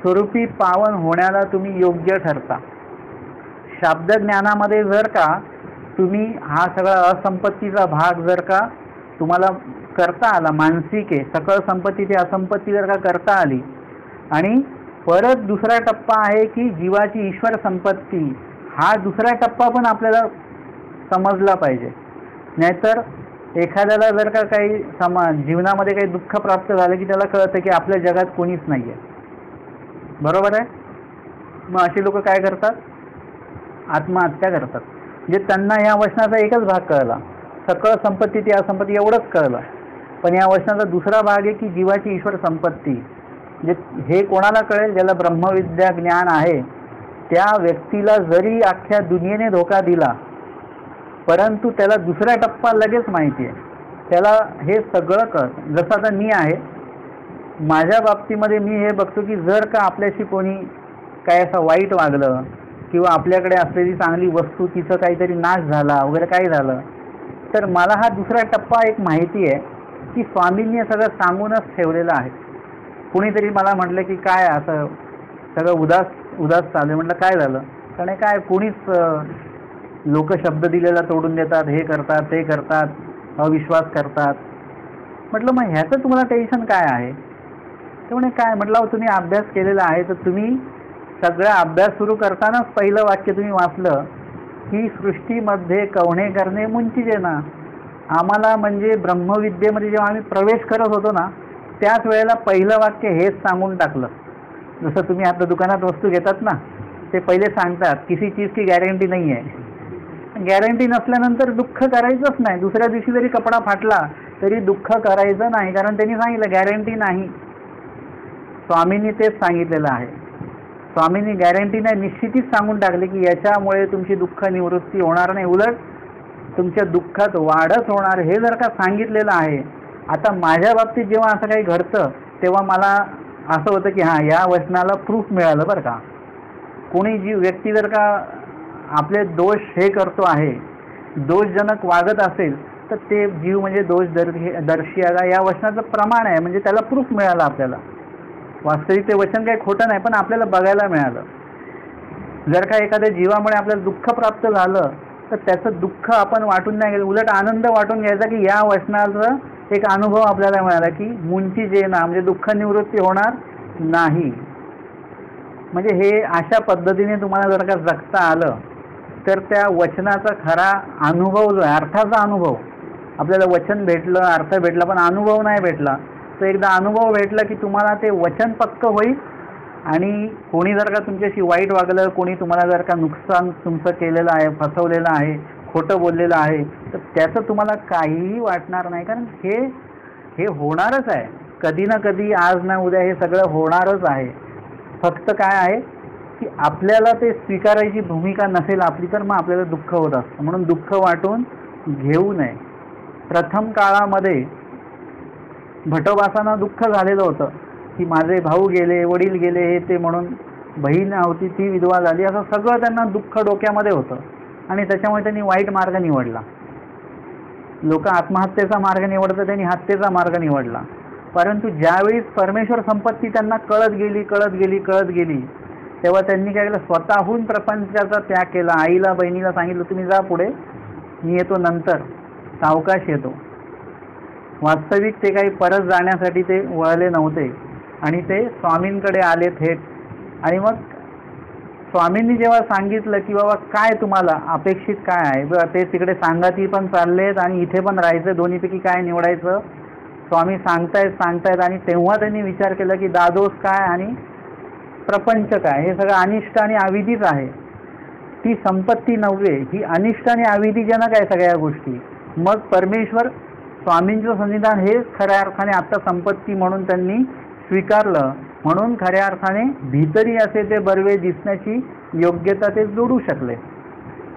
स्वरूपी पावन होण्याला तुम्ही योग्य ठरता. शाब्द ज्ञानामध्ये जर का तुम्ही हा सगळा असंपत्तीचा भाग जर का तुम्हाला करता आला, मानसिक आहे सकळ संपत्ती ते असंपत्ती जर का करता आली, आणि परत दुसरा टप्पा आहे की जीवाची ईश्वर संपत्ती, हा दुसरा टप्पा पण आपल्याला समजला पाहिजे. नाहीतर एखाद्याला जर का काही जीवनामध्ये काही दुःख प्राप्त झालं की त्याला कळतं की आपल्या जगात कोणीच नाही आहे. बरोबर आहे. मग अशी लोक काय करतात? आत्महत्या करतात. म्हणजे त्यांना या वचनाचा एकच भाग कळला, सकळ संपत्ती ती असंपत्ती एवढंच कळलं, पण या वचनाचा दुसरा भाग आहे की जीवाची ईश्वर संपत्ती. म्हणजे हे कोणाला कळेल? ज्याला ब्रह्मविद्या ज्ञान आहे त्या व्यक्तीला जरी अख्ख्या दुनियेने धोका दिला, परंतु त्याला दुसरा टप्पा लगेच माहिती आहे, त्याला हे सगळं कळतं. जसं आता मी आहे, माझ्या बाबतीमध्ये मी हे बघतो की जर का आपल्याशी कोणी काय असं वाईट वागलं किंवा आपल्याकडे असलेली चांगली वस्तू तिचं काहीतरी नाश झाला वगैरे काही झालं, तर मला हा दुसरा टप्पा एक माहिती आहे की स्वामींनी सगळं सांगूनच ठेवलेलं आहे. कुणीतरी मला म्हटलं की काय असं सगळं उदास चालू आहे. म्हटलं काय झालं? कारण काय कोणीच लोक शब्द दिलेला तोडून देतात, हे करतात ते करतात, अविश्वास करतात. म्हटलं मग ह्याचं तुम्हाला टेन्शन काय आहे? ते म्हणे काय? म्हटलं तुम्ही अभ्यास केलेला आहे, तर तुम्ही सगळा अभ्यास सुरू करतानाच पहिलं वाक्य तुम्ही वाचलं की सृष्टीमध्ये कवणे करणे मुंचिजे ना. आम्हाला म्हणजे ब्रह्मविद्येमध्ये जेव्हा आम्ही प्रवेश करत होतो ना, त्याच वेळेला पहिलं वाक्य हेच सांगून टाकलं. जसं तुम्ही आता दुकानात वस्तू घेतात ना, ते पहिले सांगतात किसी चीज की गॅरंटी नाही आहे. गॅरंटी नसल्यानंतर दुःख करायचंच नाही. दुसऱ्या दिवशी जरी कपडा फाटला तरी दुःख करायचं नाही, कारण त्यांनी सांगितलं गॅरंटी नाही. स्वामींनी तेच सांगितलेलं आहे. स्वामींनी गॅरंटी नाही, निश्चितीच सांगून टाकले की याच्यामुळे तुमची दुःख निवृत्ती होणार नाही, उलट तुमच्या दुःखात वाढच होणार, हे जर का सांगितलेलं आहे. आता माझ्या बाबतीत जेव्हा असं काही घडतं तेव्हा मला असं होतं की हां, या वचनाला प्रूफ मिळालं बरं का. कोणी जी व्यक्ती जर का आपले दोष हे करतो आहे, दोषजनक वागत असेल, तर ते जीव म्हणजे दोष दर्शी या वचनाचं प्रमाण आहे, म्हणजे त्याला प्रूफ मिळालं आपल्याला. वास्तविक ते वचन काही खोटं नाही, पण आपल्याला बघायला मिळालं. जर का एखाद्या जीवामुळे आपल्याला दुःख प्राप्त झालं तर त्याचं दुःख आपण वाटून नाही घ्यायचं, उलट आनंद वाटून घ्यायचा की या वचनाचा एक अनुभव आपल्याला मिळाला की मुंची जे ना, म्हणजे दुःख निवृत्ती होणार नाही. म्हणजे हे अशा पद्धतीने तुम्हाला जर का जगता आलं तर त्या वचनाचा खरा अनुभव जो आहे, अर्थाचा अनुभव, आपल्याला वचन भेटलं, अर्थ भेटला, पण अनुभव नाही भेटला. तर एकदा अनुभव भेटला की तुम्हाला ते वचन पक्क होईल. आणि कोणी जर का तुमच्याशी वाईट वागलं, कोणी तुम्हाला जर का नुकसान तुमचं केलेलं आहे, फसवलेलं आहे, खोटं बोललेलं आहे, तर त्याचं तुम्हाला काहीही वाटणार नाही, कारण हे होणारच आहे. कधी ना कधी, आज ना उद्या हे सगळं होणारच आहे. फक्त काय आहे की आपल्याला ते स्वीकारायची भूमिका नसेल आपली, तर मग आपल्याला दुःख होत असतं. म्हणून दुःख वाटून घेऊ नये. प्रथम काळामध्ये भटोबासांना दुःख झालेलं होतं की माझे भाऊ गेले, वडील गेले, हे ते, म्हणून बहीण होती ती विधवा झाली, असं सगळं त्यांना दुःख डोक्यामध्ये होतं. आणि त्याच्यामुळे त्यांनी वाईट मार्ग निवडला. लोक आत्महत्येचा मार्ग निवडतात, त्यांनी हत्येचा मार्ग निवडला. परंतु ज्यावेळी परमेश्वर संपत्ती त्यांना कळत गेली तेव्हा त्यांनी काय केलं? स्वतःहून प्रपंचाचा त्याग केला. आईला, बहिणीला सांगितलं तुम्ही जा पुढे, मी येतो नंतर, सावकाश येतो. वास्तविक ते काही परत जाण्यासाठी ते वळले नव्हते आणि ते स्वामींकडे आले थेट. आणि मग स्वामींनी जेव्हा सांगितलं की बाबा काय तुम्हाला अपेक्षित काय आहे, बघा ते तिकडे सांगाती पण चाललेत आणि इथे पण राहायचं, दोन्हीपैकी काय निवडायचं? स्वामी सांगतायत. आणि तेव्हा त्यांनी विचार केला की दादोस काय आणि प्रपंच काय, हे सगळं अनिष्ट आणि अविधीच आहे. ती संपत्ती नव्हे, ही अनिष्ट आणि अविधीजनक आहे सगळ्या गोष्टी. मग परमेश्वर स्वामींचं संविधान हे खऱ्या अर्थाने आता संपत्ती म्हणून त्यांनी स्वीकारलं. म्हणून खऱ्या अर्थाने भीतरी असे ते बर्वे दिसण्याची योग्यता ते जोडू शकले.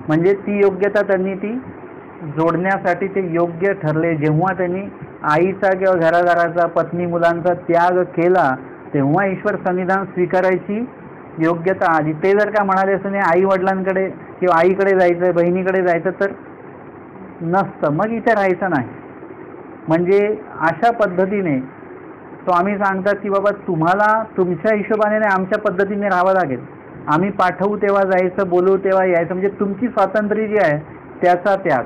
म्हणजे ती योग्यता त्यांनी ती जोडण्यासाठी ते योग्य ठरले. जेव्हा त्यांनी आईचा किंवा घरादाराचा पत्नी मुलांचा त्याग केला तेव्हा ईश्वर सन्निधान स्वीकारायची योग्यता आली. ते जर का म्हणाले असं नाही आई वडिलांकडे किंवा आईकडे जायचं बहिणीकडे जायचं तर नसतं, मग इथे राहायचं नाही. म्हणजे अशा पद्धतीने स्वामी सांगतात की बाबा तुम्हाला तुमच्या हिशोबाने नाही आमच्या पद्धतीने राहावं लागेल. आम्ही पाठवू तेव्हा जायचं बोलवू तेव्हा यायचं. म्हणजे तुमची स्वातंत्र्य जी आहे त्याचा त्याग,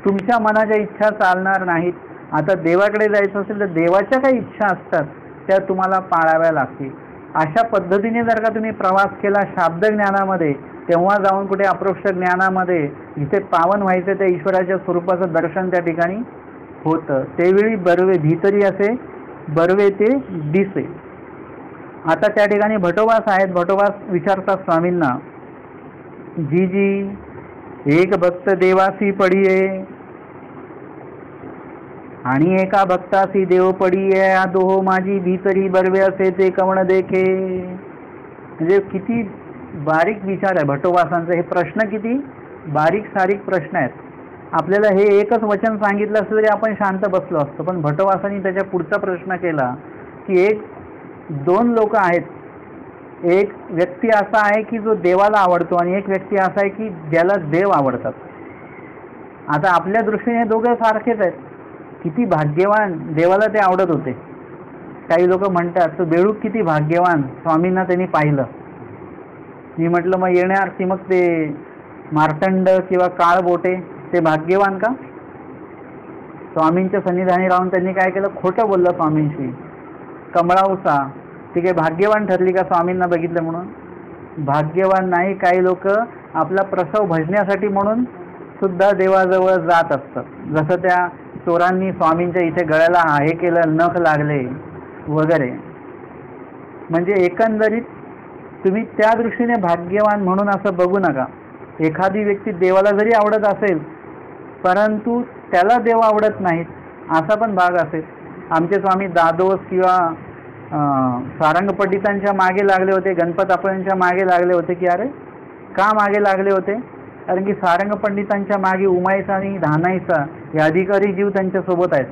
तुमच्या मनाच्या इच्छा चालणार नाहीत. आता देवाकडे जायचं असेल तर देवाच्या काही इच्छा असतात त्या तुम्हाला पाळाव्या लागतील. अशा पद्धतीने जर का तुम्ही प्रवास केला शाब्द ज्ञानामध्ये तेव्हा जाऊन कुठे अप्रोक्ष ज्ञानामध्ये जिथे पावन व्हायचं त्या ईश्वराच्या स्वरूपाचं दर्शन त्या ठिकाणी होतं. त्यावेळी बर्वे भीतरी असे बर्वे ते दिसे. आता त्या ठिकाणी भटोबास आहेत. भटोबास विचारतात स्वामींना, जी जी एक भक्त देवासी पडिये आणि एका भक्तासी देव पडिये दोहो माझी भीतरी बर्वे असे ते कवण देखे. म्हणजे किती बारीक विचार आहे भटोबासांचा. हे प्रश्न किती बारीक सारीक प्रश्न आहेत. आपल्याला हे एकच वचन सांगितलं असतं तरी आपण शांत बसलो असतो. पण भटोबासांनी त्याच्या पुढचा प्रश्न केला की दोन लोक आहेत. एक व्यक्ती असा आहे की जो देवाला आवडतो आणि एक व्यक्ती असा आहे की ज्याला देव आवडतात. आता आपल्या दृष्टीने दोघं सारखेच आहेत. किती भाग्यवान देवाला ते आवडत होते. काही लोक म्हणतात तो बेडूक किती भाग्यवान स्वामींना त्यांनी पाहिलं. मी म्हटलं मग येण्यार्थी मग ते मार्तंड किंवा काळबोटे ते भाग्यवान का? स्वामींच्या सन्निधानी राहून त्यांनी काय केलं, खोटं बोललं स्वामींशी. कमळावसा ती काही भाग्यवान ठरली का स्वामींना बघितलं म्हणून? भाग्यवान नाही. काही लोक आपला प्रसव भजण्यासाठी म्हणून सुद्धा देवाजवळ जात असतात. जसं त्या चोरांनी स्वामींच्या इथे गळ्याला हे केलं, नख लागले वगैरे. म्हणजे एकंदरीत तुम्ही त्या दृष्टीने भाग्यवान म्हणून असं बघू नका. एखादी व्यक्ती देवाला जरी आवडत असेल परंतु त्याला देव आवडत नाहीत असा पण भाग असेल. आमचे स्वामी दादोस किंवा सारंग पंडितांच्या मागे लागले होते, गणपत आपणच्या मागे लागले होते की अरे का मागे लागले होते? कारण की सारंग पंडितांच्या मागे उमाईचा आणि धानाईचा हे अधिकारी जीव त्यांच्यासोबत आहेत.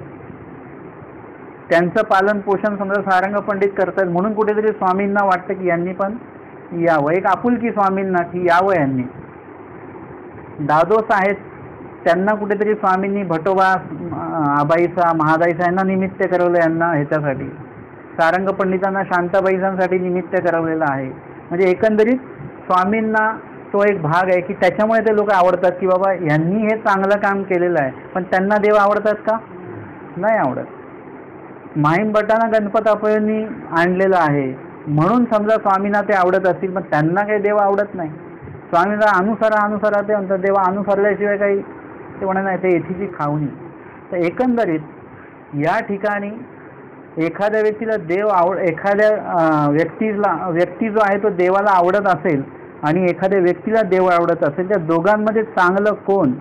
त्यांचं पालन पोषण समजा सारंग पंडित करतात म्हणून कुठेतरी स्वामींना वाटतं की यांनी पण यावं. एक आपुलकी स्वामींना की यावं यांनी. दादोस आहेत त्यांना कुठेतरी स्वामींनी भटोबा आबाईचा महादाईचा यांना निमित्त करवलं यांना ह्याच्यासाठी. सारंग पंडितांना शांताबाईजांसाठी निमित्त करवलेलं आहे. म्हणजे एकंदरीत स्वामींना तो एक भाग आहे की त्याच्यामुळे ते लोक आवडतात की बाबा यांनी हे चांगलं काम केलेलं आहे. पण त्यांना देव आवडतात का? नाही आवडत. माहीम भटांना गणपत आपणनी आणलेलं आहे म्हणून समजा स्वामींना ते आवडत असतील, पण त्यांना काही देव आवडत नाही. स्वामींना अनुसरा ते म्हणतात. देवा अनुसरल्याशिवाय काही ते म्हणत नाही, ते एथीची खावणी. तर एकंदरीत या ठिकाणी एखाद्या व्यक्तीला देव एखाद्या व्यक्ती जो आहे तो देवाला आवडत असेल आणि एखाद्या व्यक्तीला देव आवडत असेल, त्या दोघांमध्ये चांगलं कोण?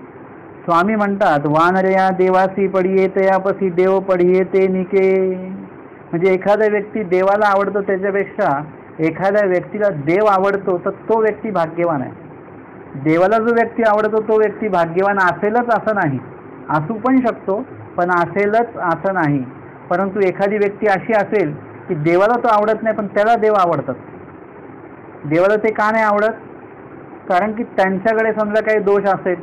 स्वामी म्हणतात वानरया देवासी पडिये तयापसी देव पडिये ते निके. म्हणजे एखादा व्यक्ती देवाला आवडतो त्याच्यापेक्षा एखाद्या व्यक्तीला देव आवडतो तर तो व्यक्ती भाग्यवान आहे. देवाला जो व्यक्ती आवडतो तो व्यक्ती भाग्यवान असेलच असं नाही, असू पण शकतो पण असेलच असं नाही. परंतु एखादी व्यक्ती अशी असेल की देवाला तो आवडत नाही पण त्याला देव आवडतात. देवाला ते का नाही आवडत? कारण की त्यांच्याकडे समजा काही दोष असेल.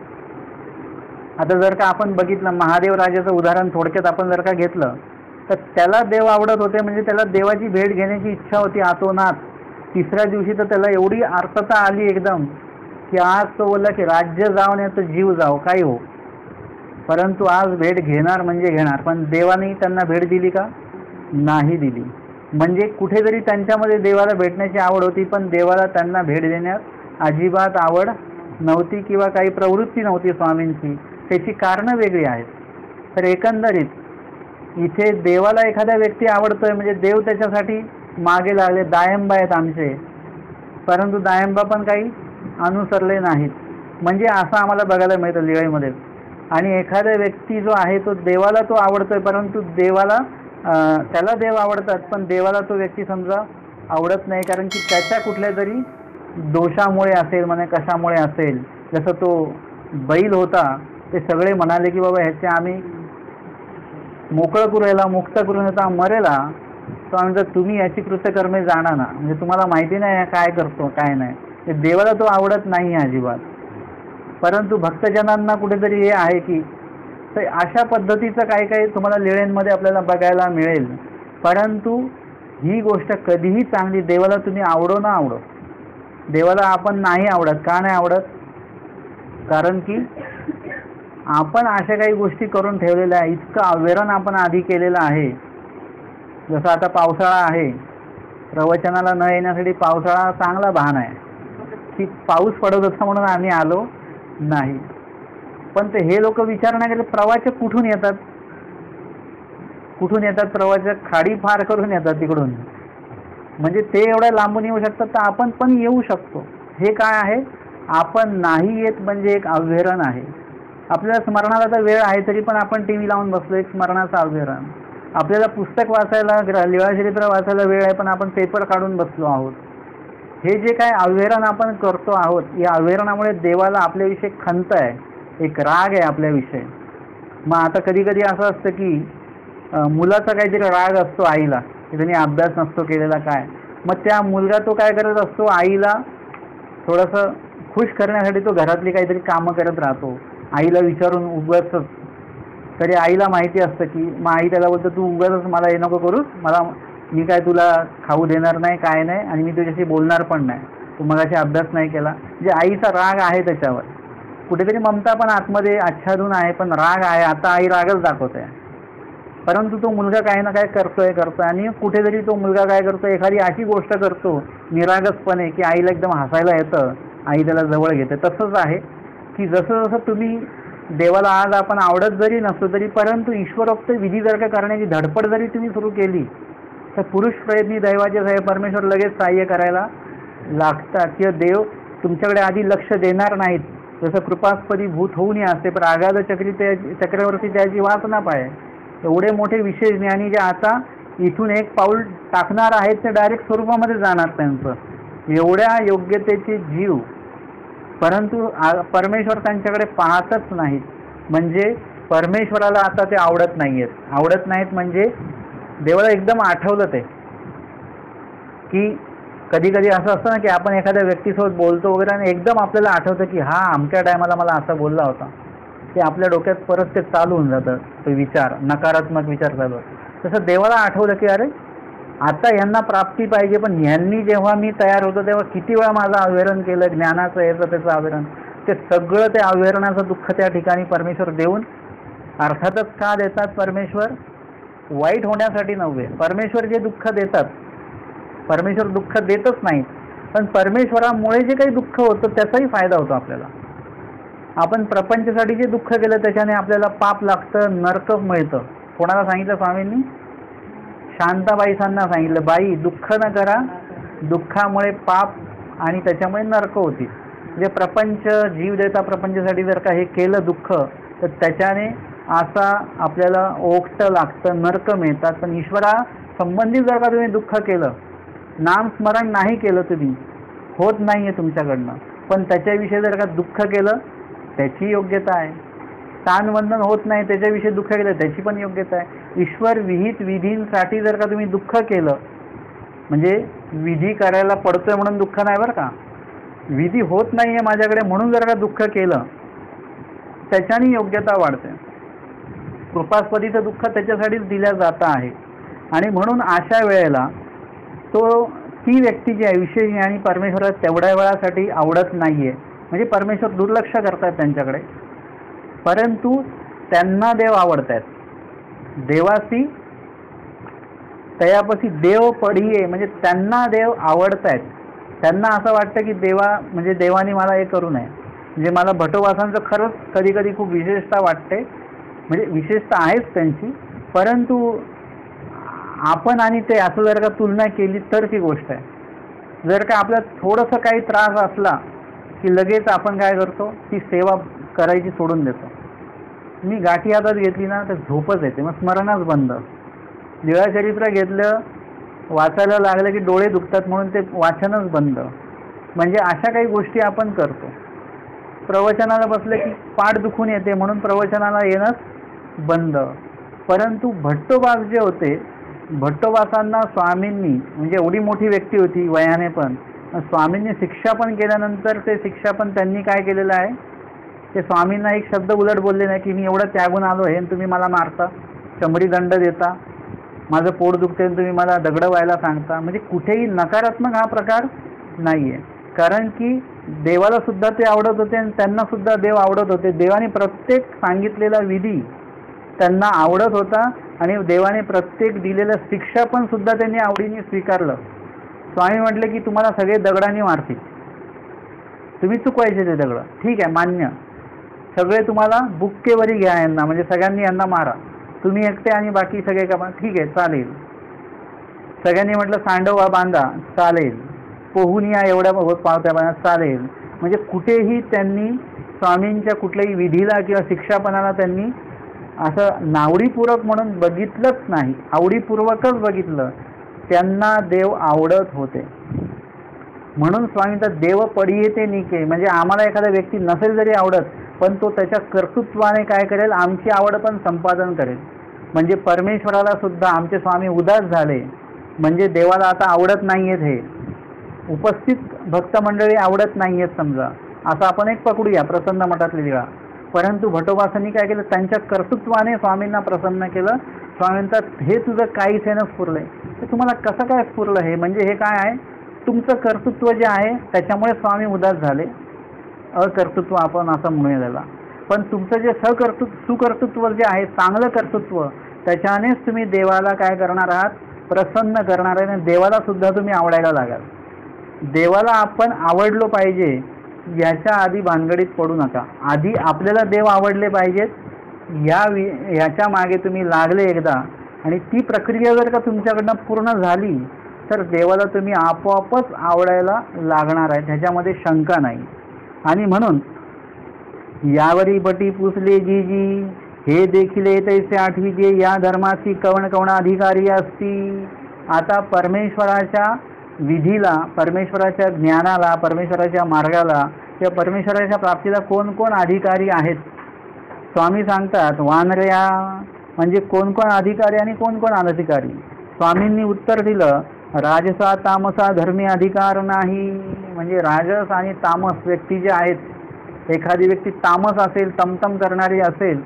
आता जर का आपण बघितलं महादेव राजाचं उदाहरण थोडक्यात आपण जर का घेतलं तर त्याला देव आवडत होते म्हणजे त्याला देवाची भेट घेण्याची इच्छा होती आतोनात. तिसऱ्या दिवशी तर त्याला एवढी आर्तता आली एकदम की आज तो बोलला की राज्य जाव नाही तर जीव जाव काही हो, परंतु आज भेट घेणार म्हणजे घेणार. पण देवाने त्यांना भेट दिली का? नाही दिली. म्हणजे कुठेतरी त्यांच्यामध्ये देवाला भेटण्याची आवड होती पण देवाला त्यांना भेट देण्यात अजिबात आवड नव्हती किंवा काही प्रवृत्ती नव्हती स्वामींची. त्याची कारणं वेगळी आहेत. तर एकंदरीत इथे देवाला एखादा व्यक्ती आवडतोय म्हणजे देव त्याच्यासाठी मागे लागले. दायंबा आहेत आमचे, परंतु दायंबा पण काही अनुसरले नाहीत. म्हणजे असं आम्हाला बघायला मिळतं लिळईमध्ये. आणि एखादा व्यक्ती जो आहे तो देवाला तो आवडतोय परंतु देवाला त्याला देव आवडतात पण देवाला तो व्यक्ती समजा आवडत नाही कारण की त्याच्या कुठल्या तरी दोषामुळे असेल म्हणे कशामुळे असेल जसं तो बैल होता, ते सगळे म्हणाले की बाबा ह्याचे आम्ही मोकळं करू, याला मुक्त करून येता मरेला, तो म्हणजे तुम्ही याची कृत्यकर्मे जाणा ना, म्हणजे तुम्हाला माहिती नाही काय करतो काय नाही. ते देवाला तो आवडत नाही अजिबात. परंतु भक्तजनांना कुठेतरी हे आहे की तर अशा पद्धतीचं काही काही तुम्हाला लीळेंमध्ये आपल्याला बघायला मिळेल. परंतु ही गोष्ट कधीही चांगली, देवाला तुम्ही आवडो ना आवडो, देवाला आपण नाही आवडत. का नाही आवडत? कारण की आपण अशा काही गोष्टी करून ठेवलेल्या आहे, इतकं अवेरण आपण आधी केलेलं आहे. जसं आता पावसाळा आहे, प्रवचनाला न येण्यासाठी पावसाळा चांगला बहाणा आहे की पाऊस पडत होता म्हणून आम्ही आलो नाही. पण ते हे लोक विचार नाही केले प्रवाचक कुठून येतात, कुठून येतात प्रवाचक? खाडी फार करून येतात तिकडून. म्हणजे ते एवढ्या लांबून येऊ शकतात तर आपण पण येऊ शकतो. हे काय आहे? आपण नाही येत म्हणजे एक अव्हेरण आहे. आपल्याला स्मरणाला तर वेळ आहे तरी पण आपण टी व्ही लावून बसलो, एक स्मरणाचं अव्हेरण. आपल्याला पुस्तक वाचायला, लीळाचरित्र वाचायला वेळ आहे पण आपण पेपर काढून बसलो आहोत. हे जे काय अव्हेरण आपण करतो आहोत, या अव्हेरणामुळे देवाला आपल्याविषयी खंत आहे, एक राग आहे आपल्याविषयी. मग आता कधी कधी असं असतं की मुलाचा काहीतरी राग असतो आईला की त्यांनी अभ्यास नसतो केलेला काय, मग त्या मुलगा तो काय करत असतो, आईला थोडंसं खुश करण्यासाठी तो घरातली काहीतरी कामं करत राहतो, आईला विचारून उगाच. तरी आईला माहिती असतं की मग आई त्याला बोलतं तू उगाच मला हे नको करूस, मी काय तुला खाऊ देणार नाही काय नाही आणि मी तुझ्याशी बोलणार पण नाही, तू मगाशी अभ्यास नाही केला. म्हणजे आईचा राग आहे त्याच्यावर, कुठेतरी ममता पण आतमध्ये आच्छादून आहे पण राग आहे. आता आई रागच दाखवते. परंतु तो मुलगा काही ना काय करतोय आणि कुठेतरी तो मुलगा काय करतो, एखादी अशी गोष्ट करतो निरागसपणे की आईला एकदम हसायला येतं, आई त्याला जवळ घेते. तसंच आहे की जसं जसं तुम्ही देवाला आज आपण आवडत जरी नसतो तरी परंतु ईश्वरोक्त विधी जर का करण्याची धडपड जरी तुम्ही सुरू केली तर पुरुष प्रयत्नी दैवाचे साहेब परमेश्वर लगेच सहाय्य करायला लागतात. किंवा देव तुमच्याकडे आधी लक्ष देणार नाहीत. जसं कृपास्पदी भूत होऊनही असते पण आगाध चक्रवर्ती त्याची वासना पाय. एवढे मोठे विशेष ज्ञानी जे आता इथून एक पाऊल टाकणार आहेत ते डायरेक्ट स्वरूपामध्ये जाणार त्यांचं, एवढ्या योग्यतेचे जीव. परंतु परमेश्वर त्यांच्याकडे पाहतच नाहीत. म्हणजे परमेश्वराला आता ते आवडत नाहीत म्हणजे देवाला एकदम आठवलं ते की कधी कधी असं असतं ना की आपण एखाद्या व्यक्तीसोबत बोलतो वगैरे आणि एकदम आपल्याला आठवतं की हा अमक्या टायमाला मला असा बोलला होता. ते आपल्या डोक्यात परत ते चालू होऊन जातं, ते विचार, नकारात्मक विचार चालू. तसं देवाला आठवलं की अरे आता यांना प्राप्ती पाहिजे पण यांनी जेव्हा मी तयार होतो तेव्हा किती वेळा माझं अव्हेरण केलं, ज्ञानाचं याचं त्याचं अव्हेरण. ते सगळं ते अव्हेरणाचं दुःख त्या ठिकाणी परमेश्वर देऊन, अर्थातच का देतात परमेश्वर? वाईट होण्यासाठी नव्हे. परमेश्वर जे दुःख देतात, परमेश्वर दुःख देतच नाही पण परमेश्वरामुळे जे काही दुःख होतं त्याचाही फायदा होतो आपल्याला. आपण प्रपंचासाठी जे दुःख केलं त्याच्याने आपल्याला पाप लागतं, नरक मिळतं. कोणाला सांगितलं स्वामींनी? शांताबाईसांना सांगितलं, बाई दुःख न करा, दुःखामुळे पाप आणि त्याच्यामुळे नरक होती. म्हणजे प्रपंच जीव देता प्रपंचासाठी जर का हे केलं दुःख तर त्याच्याने असा आपल्याला ओकटं लागतं, नरक मिळतात. पण ईश्वरा संबंधित जर का तुम्ही दुःख केलं, नामस्मरण नाही केलं, तुम्ही होत नाही आहे तुमच्याकडनं, पण त्याच्याविषयी जर का दुःख केलं त्याची योग्यता आहे. ताणवंदन होत नाही त्याच्याविषयी दुःख केलं त्याची पण योग्यता आहे. ईश्वर विहित विधींसाठी जर का तुम्ही दुःख केलं, म्हणजे विधी करायला पडतोय म्हणून दुःख नाही बरं का, विधी होत नाही आहे माझ्याकडे म्हणून जर का दुःख केलं त्याच्याने योग्यता वाढते. कृपास्पदीचं दुःख त्याच्यासाठीच दिलं जातं आहे. आणि म्हणून अशा वेळेला ती व्यक्ती जी आहे विशेष आणि परमेश्वराला तेवढ्या वेळासाठी आवडत नाही आहे, म्हणजे परमेश्वर दुर्लक्ष करतात त्यांच्याकडे. परंतु त्यांना देव आवडत आहेत. देवासी तयापाशी देव पडिये, म्हणजे त्यांना देव आवडत आहेत. त्यांना असं वाटतं की म्हणजे देवाने मला हे करू नये. म्हणजे मला भटोबासांचं खरंच कधी कधी खूप विशेषता वाटते, म्हणजे विशेषता आहेच त्यांची. परंतु आपण आणि ते असं जर का तुलना केली तर ती गोष्ट आहे. जर का आपल्याला थोडंसं काही त्रास असला की लगेच आपण काय करतो, ती सेवा करायची सोडून देतो. मी गाठी हातात घेतली ना तर झोपच येते, मग स्मरणच बंद. लीळाचरित्र घेतलं, वाचायला लागलं की डोळे दुखतात म्हणून ते वाचनच बंद. म्हणजे अशा काही गोष्टी आपण करतो. प्रवचनाला बसले की पाठ दुखून येते म्हणून प्रवचनाला येणंच बंद. परंतु भट्टोबास जे होते, भट्टोबासांना स्वामींनी, म्हणजे एवढी मोठी व्यक्ती होती वयाने पण, स्वामींनी शिक्षा पण केल्यानंतर ते शिक्षा पण त्यांनी काय केलेलं आहे, ते स्वामींना एक शब्द उलट बोलले नाही की मी एवढं त्यागून आलो आहे तुम्ही मला मारता, शंभरी दंड देता, माझं पोट दुखते तुम्ही मला दगड व्हायला सांगता. म्हणजे कुठेही नकारात्मक हा प्रकार नाही आहे. कारण की देवाला सुद्धा ते आवडत होते आणि त्यांना सुद्धा देव आवडत होते. देवाने प्रत्येक सांगितलेला विधी त्यांना आवडत होता आणि देवाने प्रत्येक दिलेलं शिक्षा पण सुद्धा त्यांनी आवडीने स्वीकारलं. स्वामी म्हटले की तुम्हाला सगळे दगडांनी मारतील, तुम्ही चुकवायचे ते दगड, ठीक आहे मान्य, सगळे तुम्हाला बुक्केवरी घ्या यांना, म्हणजे सगळ्यांनी यांना मारा, तुम्ही एकटे आणि बाकी सगळे का, ठीक आहे चालेल. सगळ्यांनी म्हटलं सांडवा बांधा, चालेल, पोहून या एवढ्या पावत्या बांधा, चालेल. म्हणजे कुठेही त्यांनी स्वामींच्या कुठल्याही विधीला किंवा शिक्षापणाला त्यांनी असं नावडीपूर्वक म्हणून बघितलंच नाही, आवडीपूर्वकच बघितलं. त्यांना देव आवडत होते म्हणून स्वामींचा देव पडिये निके, म्हणजे आम्हाला एखादा व्यक्ती नसेल जरी आवडत पण तो त्याच्या कर्तृत्वाने काय करेल, आमची आवड पण संपादन करेल. म्हणजे परमेश्वराला सुद्धा आमचे स्वामी उदास झाले, म्हणजे देवाला आता आवडत नाहीयेत, हे उपस्थित भक्त मंडळी आवडत नाहीयेत समजा, असं आपण एक पकडूया प्रसन्न मठातली लिळा. परंतु भटोबासांनी काय केलं, त्यांच्या कर्तृत्वाने स्वामींना प्रसन्न केलं. स्वामींचा हे तुझं काहीच आहे ना स्फुरलंय, तर तुम्हाला कसं काय स्फुरलं हे, म्हणजे हे काय आहे, तुमचं कर्तृत्व जे आहे त्याच्यामुळे स्वामी उदास झाले, अकर्तृत्व आपण असं म्हणूया त्याला. पण तुमचं जे सुकर्तृत्व जे आहे, चांगलं कर्तृत्व, त्याच्यानेच तुम्ही देवाला काय करणार आहात, प्रसन्न करणार आहे. देवाला सुद्धा तुम्ही आवडायला लागाल. देवाला आपण आवडलो पाहिजे याच्या आधी भानगडीत पडू नका. आधी आपल्याला देव आवडले पाहिजेत, याच्या मागे तुम्ही लागले एकदा, आणि ती प्रक्रिया जर का तुमच्याकडनं पूर्ण झाली तर देवाला तुम्ही आपोआपच आवडायला लागणार आहे, ह्याच्यामध्ये शंका नाही. आणि म्हणून यावरी बटी पुसले जी जी, हे देखील तैसे आठवीजे, या धर्माची कवण कवण अधिकारी असती. आता परमेश्वराच्या विधीला, परमेश्वराच्या ज्ञानाला, परमेश्वराच्या मार्गाला किंवा परमेश्वराच्या प्राप्तीला कोण कोण अधिकारी आहेत. स्वामी सांगतात वानर्या, म्हणजे कोण कोण अधिकारी आणि कोण कोण अनधिकारी. स्वामींनी उत्तर दिलं राजसा तामसा धर्मी अधिकार नाही. म्हणजे राजस आणि तामस व्यक्ती जे आहेत, एखादी व्यक्ती तामस असेल, तमतम करणारी असेल,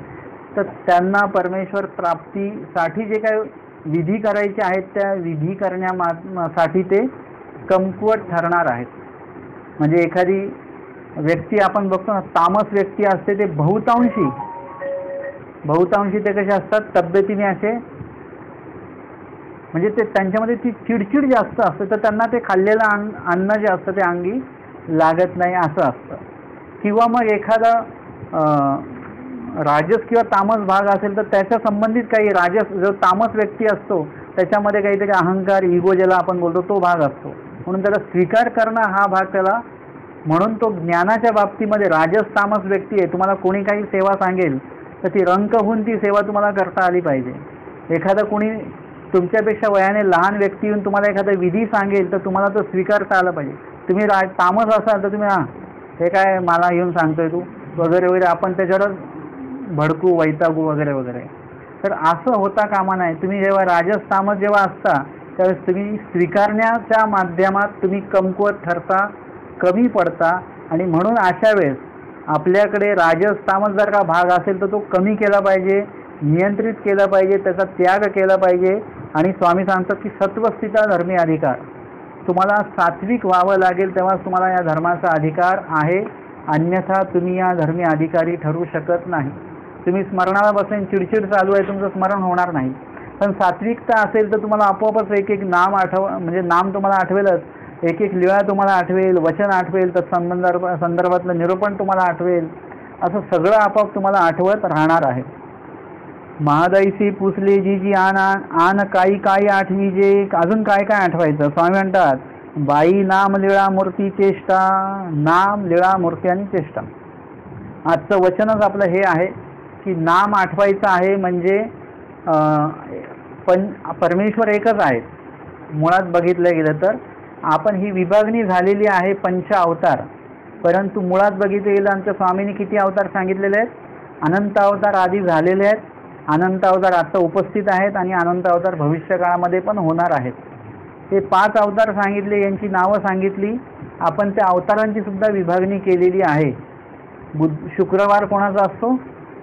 तर त्यांना परमेश्वर प्राप्तीसाठी जे काही विधी करायचे आहेत त्या विधी करण्यासाठी ते कमकुवत ठरणार आहेत. म्हणजे एखादी व्यक्ती आपण बघतो ना, तामस व्यक्ती असते ते बहुतांशी ते कसे असतात, तब्येतीने असे, म्हणजे ते त्यांच्यामध्ये ती चिडचिड जास्त असते, तर त्यांना ते खाल्लेलं अन्न जे असतं ते अंगी लागत नाही असं असतं. किंवा मग एखादा राजस किंवा तामस भाग असेल तर त्याच्या संबंधित काही राजस, जो तामस व्यक्ती असतो त्याच्यामध्ये काहीतरी अहंकार, इगो ज्याला आपण बोलतो तो भाग असतो, म्हणून त्याला स्वीकार करणं हा भाग त्याला, म्हणून तो ज्ञानाच्या बाबतीमध्ये राजस तामस व्यक्ती आहे. तुम्हाला कोणी काही सेवा सांगेल तर ती रंक होऊन ती सेवा तुम्हाला करता आली पाहिजे. एखादा कोणी तुमच्यापेक्षा वयाने लहान व्यक्ती येऊन तुम्हाला एखादा विधी सांगेल तर तुम्हाला तो स्वीकारता आला पाहिजे. तुम्ही तामस असाल तर तुम्ही हे काय मला येऊन सांगतोय तू वगैरे वगैरे, आपण त्याच्यावर भडकू, वैतागू वगैरे वगैरे. तर असं होता कामा नाही. तुम्ही जेव्हा राजस तामस जेव्हा असता त्यावेळेस तुम्ही स्वीकारण्याच्या माध्यमात तुम्ही कमकुवत ठरता, कमी पडता. आणि म्हणून अशा वेळेस आपल्याकडे राजस तामस जर का भाग असेल तर तो कमी केला पाहिजे, नियंत्रित केला पाहिजे, त्याचा त्याग केला पाहिजे. आणि स्वामी सांगतात की सत्वस्थिता धर्मी अधिकार, तुम्हाला सात्विक व्हावं लागेल तेव्हाच तुम्हाला या धर्माचा अधिकार आहे, अन्यथा तुम्ही या धर्मी अधिकारी ठरू शकत नाही. तुम्ही स्मरणाला बसून चिडचिड चालू आहे, तुमचं स्मरण होणार नाही. पण सात्विकता असेल तर तुम्हाला आपोआपच एक एक नाम म्हणजे नाम तुम्हाला आठवेलच, एक एक लिळा तुम्हाला आठवेल, वचन आठवेल, तर संदर्भातलं निरूपण तुम्हाला आठवेल, असं सगळं आपोआप तुम्हाला आठवत राहणार आहे. महादैसी पुसले जी जी आन काही काही आठवी जे, अजून काय काय आठवायचं. स्वामी म्हणतात बाई नाम लीळा मूर्ती चेष्टा, नाम लीळा मूर्ती आणि चेष्टा. आजचं वचनच आपलं हे आहे की नाम आठवायचं आहे. म्हणजे परमेश्वर एकच आहे मुळात बघितलं गेलं तर. आपण ही विभागणी झालेली आहे पंच अवतार, परंतु मुळात बघितलं गेलं आमच्या स्वामींनी किती अवतार सांगितलेले आहेत? अनंत अवतार आधी झालेले आहेत, अनंत अवतार आता उपस्थित आहेत आणि अनंत अवतार भविष्य काळामध्ये पण होणार आहेत. ते 5 अवतार सांगितले, यांची नावं सांगितली. आपण त्या अवतारांची सुद्धा विभागणी केलेली आहे. शुक्रवार कोणाचा असतो?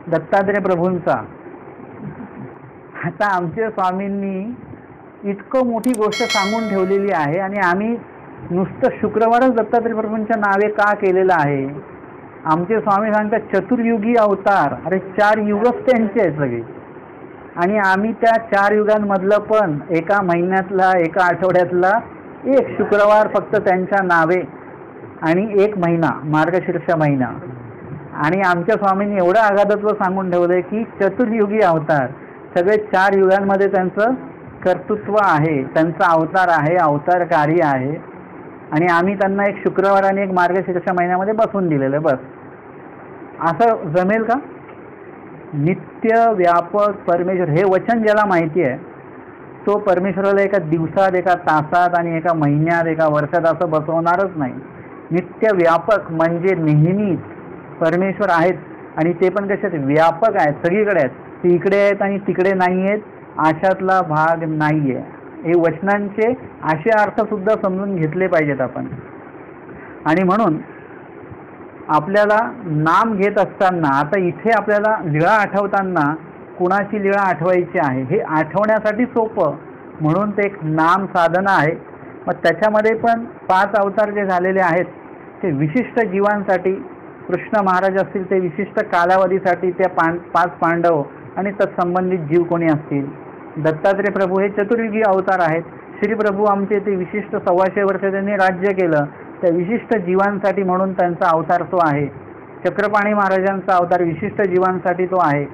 दत्तात्रय प्रभूंचा. आता आमच्या स्वामींनी इतकं मोठी गोष्ट सांगून ठेवलेली आहे आणि आम्ही नुसतं शुक्रवारच दत्तात्रय प्रभूंच्या नावे का केलेलं आहे? आमचे स्वामी सांगतात चतुर्युगी अवतार. अरे 4 युगच त्यांचे आहेत सगळे, आणि आम्ही त्या 4 युगांमधलं पण एका महिन्यातला, एका आठवड्यातला एक शुक्रवार फक्त त्यांच्या नावे, आणि 1 महिना मार्गशीर्ष महिना. आणि आमच्या स्वामींनी एवढं अगाधत्व सांगून ठेवलंय की चतुर्युगी अवतार, सगळे 4 युगांमध्ये त्यांचं कर्तृत्व आहे, त्यांचा अवतार आहे, अवतार कार्य आहे. आणि आम्ही त्यांना एक शुक्रवार आणि एक मार्गशीर्ष महिन्यामध्ये बसवून दिलेलं. बस असं जमेल का? नित्य व्यापक परमेश्वर हे वचन ज्याला माहिती आहे तो परमेश्वराला एका दिवसात, एका तासात आणि एका महिन्यात, एका वर्षात असं बसवणारच नाही. नित्य व्यापक म्हणजे नेहमीच परमेश्वर आहेत, आणि ते पण कशात? व्यापक आहेत, सगळीकडे आहेत. ते इकडे आहेत आणि तिकडे नाही आहेत, अशातला भाग नाही आहे. हे वचनांचे असे अर्थसुद्धा समजून घेतले पाहिजेत आपण. आणि म्हणून आपल्याला नाम घेत असताना, आता इथे आपल्याला लीळा आठवताना कुणाची लीळा आठवायची आहे हे आठवण्यासाठी सोपं म्हणून ते एक नाम साधना आहे. मग त्याच्यामध्ये पण 5 अवतार जे झालेले आहेत ते विशिष्ट जीवांसाठी, कृष्ण महाराज असतील ते विशिष्ट कालावधीसाठी, त्या 5 पांडव आणि तत्संबंधित जीव कोणी असतील. दत्तात्रय प्रभू हे चतुर्युगी अवतार आहेत. श्री प्रभू आमचे ते विशिष्ट 125 वर्ष त्यांनी राज्य केलं, त्या विशिष्ट जीवांसाठी म्हणून त्यांचा अवतार तो आहे. चक्रपाणी महाराजांचा अवतार विशिष्ट जीवांसाठी तो आहे.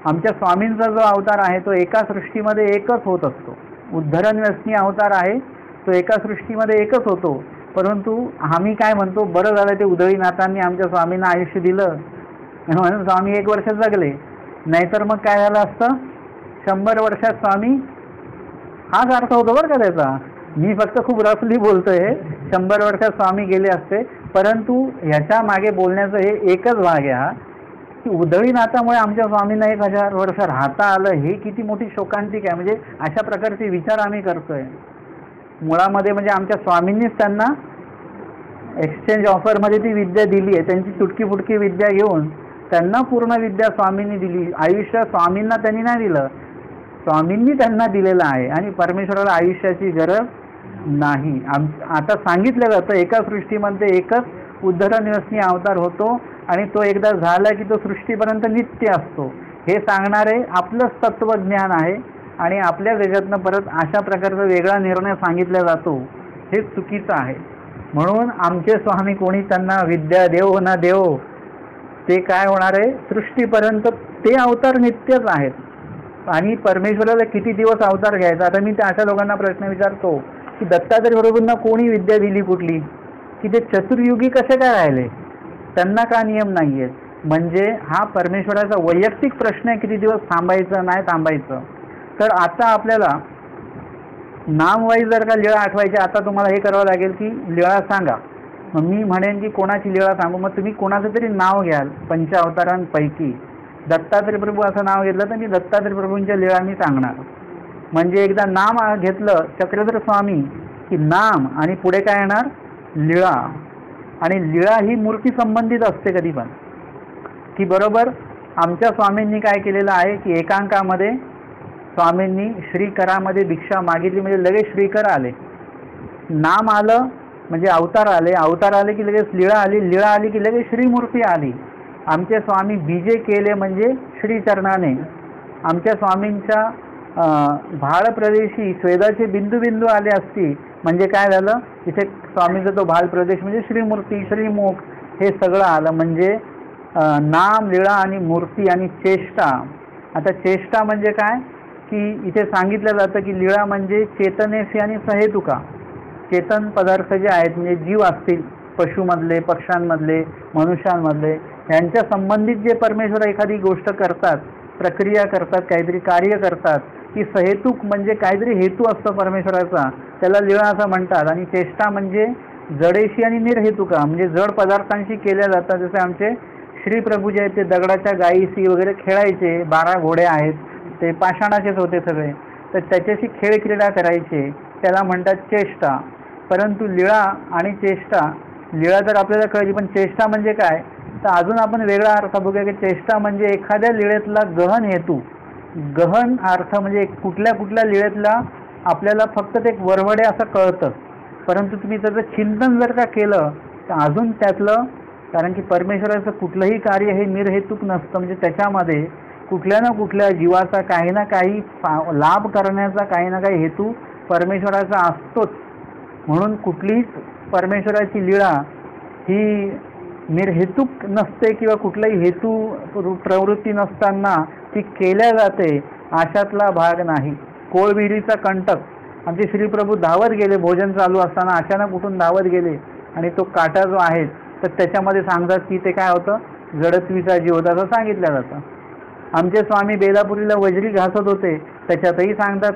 आमच्या स्वामींचा जो अवतार आहे तो एका सृष्टीमध्ये एकच होत असतो. उद्धरण व्यसनी अवतार आहे, तो एका सृष्टीमध्ये एकच होतो. परंतु आम्ही काय म्हणतो, बरं झालं ते उदयनाथांनी आमच्या स्वामींना आयुष्य दिलं म्हणून स्वामी 1 वर्ष जगले, नाहीतर मग काय झालं असतं 100 वर्षात स्वामी, हाच अर्थ होतो बरं का त्याचा. मी फक्त खूप रफली बोलतोय. 100 वर्षात स्वामी गेले असते. परंतु ह्याच्या मागे बोलण्याचं हे एकच भाग आहे हा, की उदयनाथामुळे आमच्या स्वामींना 1000 वर्ष राहता आलं, हे किती मोठी शोकांतिक आहे. म्हणजे अशा प्रकारचे विचार आम्ही करतोय मुळामध्ये. म्हणजे आमच्या स्वामींनीच त्यांना एक्सचेंज ऑफरमध्ये ती विद्या दिली आहे. त्यांची तुटकी फुटकी विद्या घेऊन त्यांना पूर्ण विद्या स्वामींनी दिली. आयुष्य स्वामींना त्यांनी नाही दिलं, स्वामींनी त्यांना दिलेलं आहे. आणि परमेश्वराला आयुष्याची गरज नाही. आता सांगितलं जातं एका सृष्टीमध्ये एकच उद्धरण व्यसनी अवतार होतो, आणि तो एकदा झाला की तो सृष्टीपर्यंत नित्य असतो. हे सांगणारे आपलंच तत्वज्ञान आहे. आणि आपल्या जगातनं परत अशा प्रकारचा वेगळा निर्णय सांगितला जातो, हे चुकीचं आहे. म्हणून आमचे स्वामी कोणी त्यांना विद्या देव ना देव, ते काय होणार आहे, सृष्टीपर्यंत ते अवतार नित्यच आहेत. आणि परमेश्वराला किती दिवस अवतार घ्यायचा. आता मी त्या अशा लोकांना प्रश्न विचारतो की दत्तात्रय प्रभूंना कोणी विद्या दिली कुठली, की ते चतुर्युगी कसे काय राहिले, त्यांना का नियम नाही आहेत. म्हणजे हा परमेश्वराचा वैयक्तिक प्रश्न आहे, किती दिवस थांबायचं नाही थांबायचं. तर आता आपल्याला नामवाईज जर का लीळा आठवायची, आता तुम्हाला हे करावं लागेल की लीळा सांगा. मग मी म्हणेन की कोणाची लीळा सांगू, मग तुम्ही कोणाचं तरी नाव घ्याल 5 अवतारांपैकी. दत्तात्रय प्रभू असं नाव घेतलं तर मी दत्तात्रय प्रभूंच्या लीळा मी सांगणार. म्हणजे एकदा नाम घेतलं चक्रधर स्वामी की नाम, आणि पुढे काय येणार लीळा. आणि लीळा ही मूर्ती संबंधित असते कधी पण, की बरोबर आमच्या स्वामींनी काय केलेलं आहे की एकांकामध्ये स्वामींनी श्रीकरामध्ये भिक्षा मागितली, म्हणजे लगेच श्रीकर आले. नाम आलं म्हणजे अवतार आले, अवतार आले की लगेच लीळा आली, लीळा आली की लगेच श्रीमूर्ती आली. आमचे स्वामी बीजे केले म्हणजे श्रीचरणाने. आमच्या स्वामींच्या भाळ प्रदेशी स्वेदाचे बिंदू बिंदू आले असती म्हणजे काय झालं, तिथे स्वामीचा तो भाल प्रदेश म्हणजे श्रीमूर्ती, श्रीमुख हे सगळं आलं. म्हणजे नाम, लीळा आणि मूर्ती आणि चेष्टा. आता चेष्टा म्हणजे काय, की इथे सांगितलं जातं की लीळा म्हणजे चेतनेशी आणि सहेतुका. चेतन पदार्थ जे आहेत म्हणजे जीव असतील, पशुमधले, पक्ष्यांमधले, मनुष्यांमधले, यांच्या संबंधित जे परमेश्वर एखादी गोष्ट करतात, प्रक्रिया करतात, काहीतरी कार्य करतात, की सहेतुक म्हणजे काहीतरी हेतू असतो परमेश्वराचा, त्याला लीळा असं म्हणतात. आणि चेष्टा म्हणजे जडेशी आणि निर्हेतुका म्हणजे जड पदार्थांशी केल्या जातात. जसे आमचे श्री प्रभू जे आहेत ते दगडाच्या गायीशी वगैरे खेळायचे. 12 घोडे आहेत, ते पाषाणाचेच होते सगळे, तर त्याच्याशी खेळ क्रीडा करायचे, त्याला म्हणतात चेष्टा. परंतु लीळा आणि चेष्टा, लीळा तर आपल्याला कळली, पण चेष्टा म्हणजे काय, तर अजून आपण वेगळा अर्थ बघूया की चेष्टा म्हणजे एखाद्या लीळेतला गहन हेतू, गहन अर्थ म्हणजे कुठल्या कुठल्या लीळेतला आपल्याला फक्त ते वरवडे असं कळतं, परंतु तुम्ही त्याचं चिंतन जर का केलं तर अजून त्यातलं, कारण की परमेश्वराचं कुठलंही कार्य हे निर्हेतुक नसतं, म्हणजे त्याच्यामध्ये कुठल्या ना कुठल्या जीवाचा काही ना काही लाभ करण्याचा काही ना काही हेतू परमेश्वराचा असतोच. म्हणून कुठलीच परमेश्वराची लीळा ही निर्हेतुक नसते किंवा कुठलाही हेतू प्रवृत्ती नसताना ती केल्या जाते अशातला भाग नाही. कोळविहिरीचा कंटक, आमचे श्रीप्रभू धावत गेले, भोजन चालू असताना अचानक कुठून धावत गेले आणि तो काटा जो आहे तर त्याच्यामध्ये सांगतात की ते काय होतं, जडत्वीचा जीव होता असं सांगितलं जातं. आमचे स्वामी बेलापुरीला वजरी घासत होते, त्याच्यातही सांगतात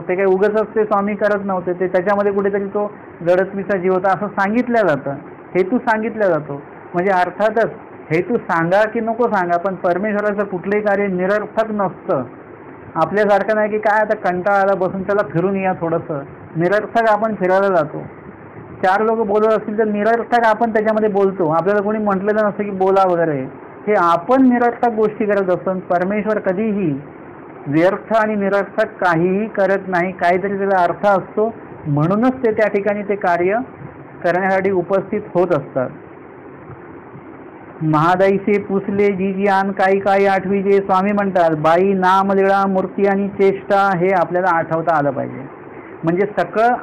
ते काही उगाचच ते स्वामी करत नव्हते, ते त्याच्यामध्ये कुठेतरी तो जडत्वीचा जीव होता असं सांगितलं जातं, हेतू सांगितला जातो. म्हणजे अर्थातच हेतू सांगा की नको सांगा, पण परमेश्वराचं कुठलंही कार्य निरर्थक नसतं. आपल्यासारखं नाही की काय आता कंटाळाला बसून त्याला फिरून या थोडंसं, निरर्थक आपण फिरायला जातो. 4 लोक बोलत असतील तर निरर्थक आपण त्याच्यामध्ये बोलतो, आपल्याला कोणी म्हटलेलं नसतं की बोला वगैरे, हे आपण निरर्थक गोष्टी करत असतो. परमेश्वर कधीही व्यर्थ आणि निरर्थक काहीही करत नाही, काहीतरी त्याचा अर्थ असतो, म्हणूनच ते त्या ठिकाणी ते कार्य करण्यासाठी उपस्थित होत असतात. महादाईचे पुसले जी आन काही काही आठवीचे, स्वामी म्हणतात बाई नाम लीळा मूर्ती आणि चेष्टा हे आपल्याला आठवता आलं पाहिजे. म्हणजे सकळ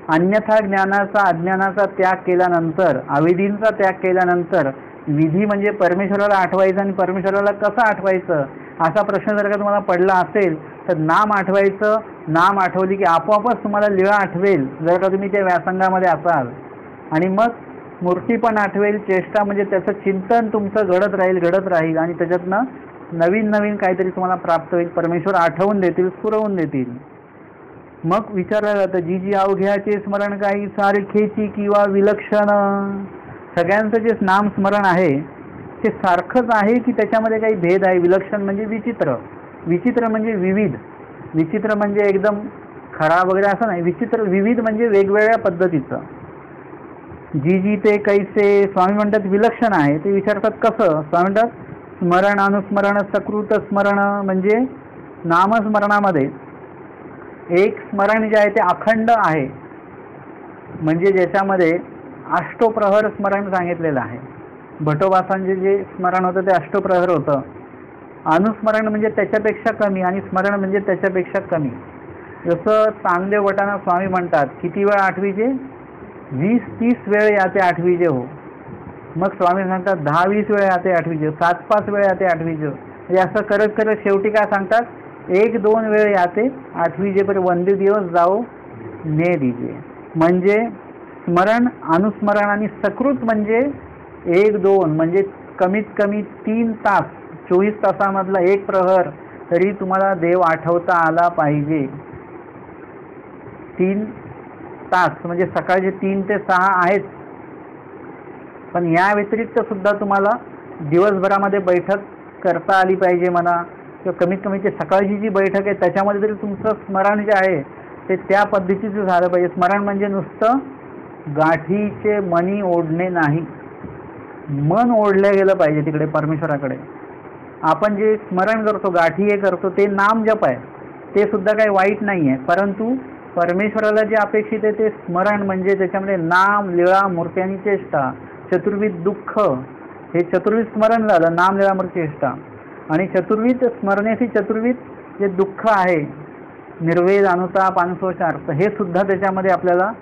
अन्यथा ज्ञानाचा अज्ञानाचा त्याग केल्यानंतर, अविधींचा त्याग केल्यानंतर विधी म्हणजे परमेश्वराला आठवायचं. आणि परमेश्वराला कसं आठवायचं असा प्रश्न जर का तुम्हाला पडला असेल तर नाम आठवायचं. नाम आठवली की आपोआपच तुम्हाला लीळा आठवेल जर का तुम्ही त्या व्यासंगामध्ये असाल. आणि मग मूर्ती पण आठवेल, चेष्टा म्हणजे त्याचं चिंतन तुमचं घडत राहील आणि त्याच्यातनं नवीन नवीन काहीतरी तुम्हाला प्राप्त होईल. परमेश्वर आठवून देतील, स्फुरवून देतील. मग विचारलं जातं जी अवघ्याचे स्मरण काही सारखेची किंवा विलक्षण. सगळ्यांचं जे नाम स्मरण आहे ते सारखंच आहे की त्याच्यामध्ये काही भेद आहे. विलक्षण म्हणजे विचित्र, विचित्र म्हणजे विविध, विचित्र म्हणजे एकदम खराब वगैरे असं नाही, विचित्र विविध म्हणजे वेगवेगळ्या पद्धतीचं. जी ते कैसे, स्वामी म्हणतात विलक्षण आहे. ते विचारतात कसं, स्वामी म्हणतात स्मरण अनुस्मरण सकृत स्मरण, म्हणजे नामस्मरणामध्ये एक स्मरण जे आहे ते अखंड आहे, म्हणजे ज्याच्यामध्ये अष्टप्रहर स्मरण सांगितलेलं आहे. भटोबासांचे जे स्मरण होतं ते अष्टप्रहर होतं. अनुस्मरण म्हणजे त्याच्यापेक्षा कमी आणि स्मरण म्हणजे त्याच्यापेक्षा कमी. जसं चांगदेव वटाना स्वामी म्हणतात किती वेळ आठवीचे, 20-30 वेळ याते आठवीचे हो. मग स्वामी सांगतात 10-20 वेळ याते आठवीचे, 7-5 वेळ याते आठवीचे. म्हणजे असं करत करत शेवटी काय सांगतात, 1-2 वेळ याते आठवीचे पर वंदे दिवस जाओ ने दीजिए. म्हणजे स्मरण, अनुस्मरण आणि सकृत म्हणजे 1-2 म्हणजे कमीत कमी 3 तास, 24 तासामधला 1 प्रहर तरी तुम्हाला देव आठवता आला पाहिजे. 3 तास म्हणजे सकाळचे 3 ते 6 आहेत, पण या व्यतिरिक्त सुद्धा तुम्हाला दिवसभरामध्ये बैठक करता आली पाहिजे म्हणा, किंवा कमीत कमी ते सकाळची जी बैठक आहे त्याच्यामध्ये तरी तुमचं स्मरण जे आहे ते त्या पद्धतीचं झालं पाहिजे. स्मरण म्हणजे नुसतं गाठीचे मनी ओढणे नाही, मन ओढलं गेलं पाहिजे तिकडे परमेश्वराकडे. आपण जे स्मरण करतो, गाठी हे करतो, ते नाम जप आहे, ते सुद्धा काही वाईट नाही आहे, परंतु परमेश्वराला जे अपेक्षित आहे ते स्मरण म्हणजे त्याच्यामध्ये नाम लीळा मूर्ती आणि चेष्टा, चतुर्विध दुःख, हे चतुर्विध स्मरण झालं, नाम लीळा मूर्ती चेष्टा. आणि चतुर्विध स्मरणाशी चतुर्विध जे दुःख आहे, निर्वेद अनुताप अनुशोचार्थ, हे सुद्धा त्याच्यामध्ये आपल्याला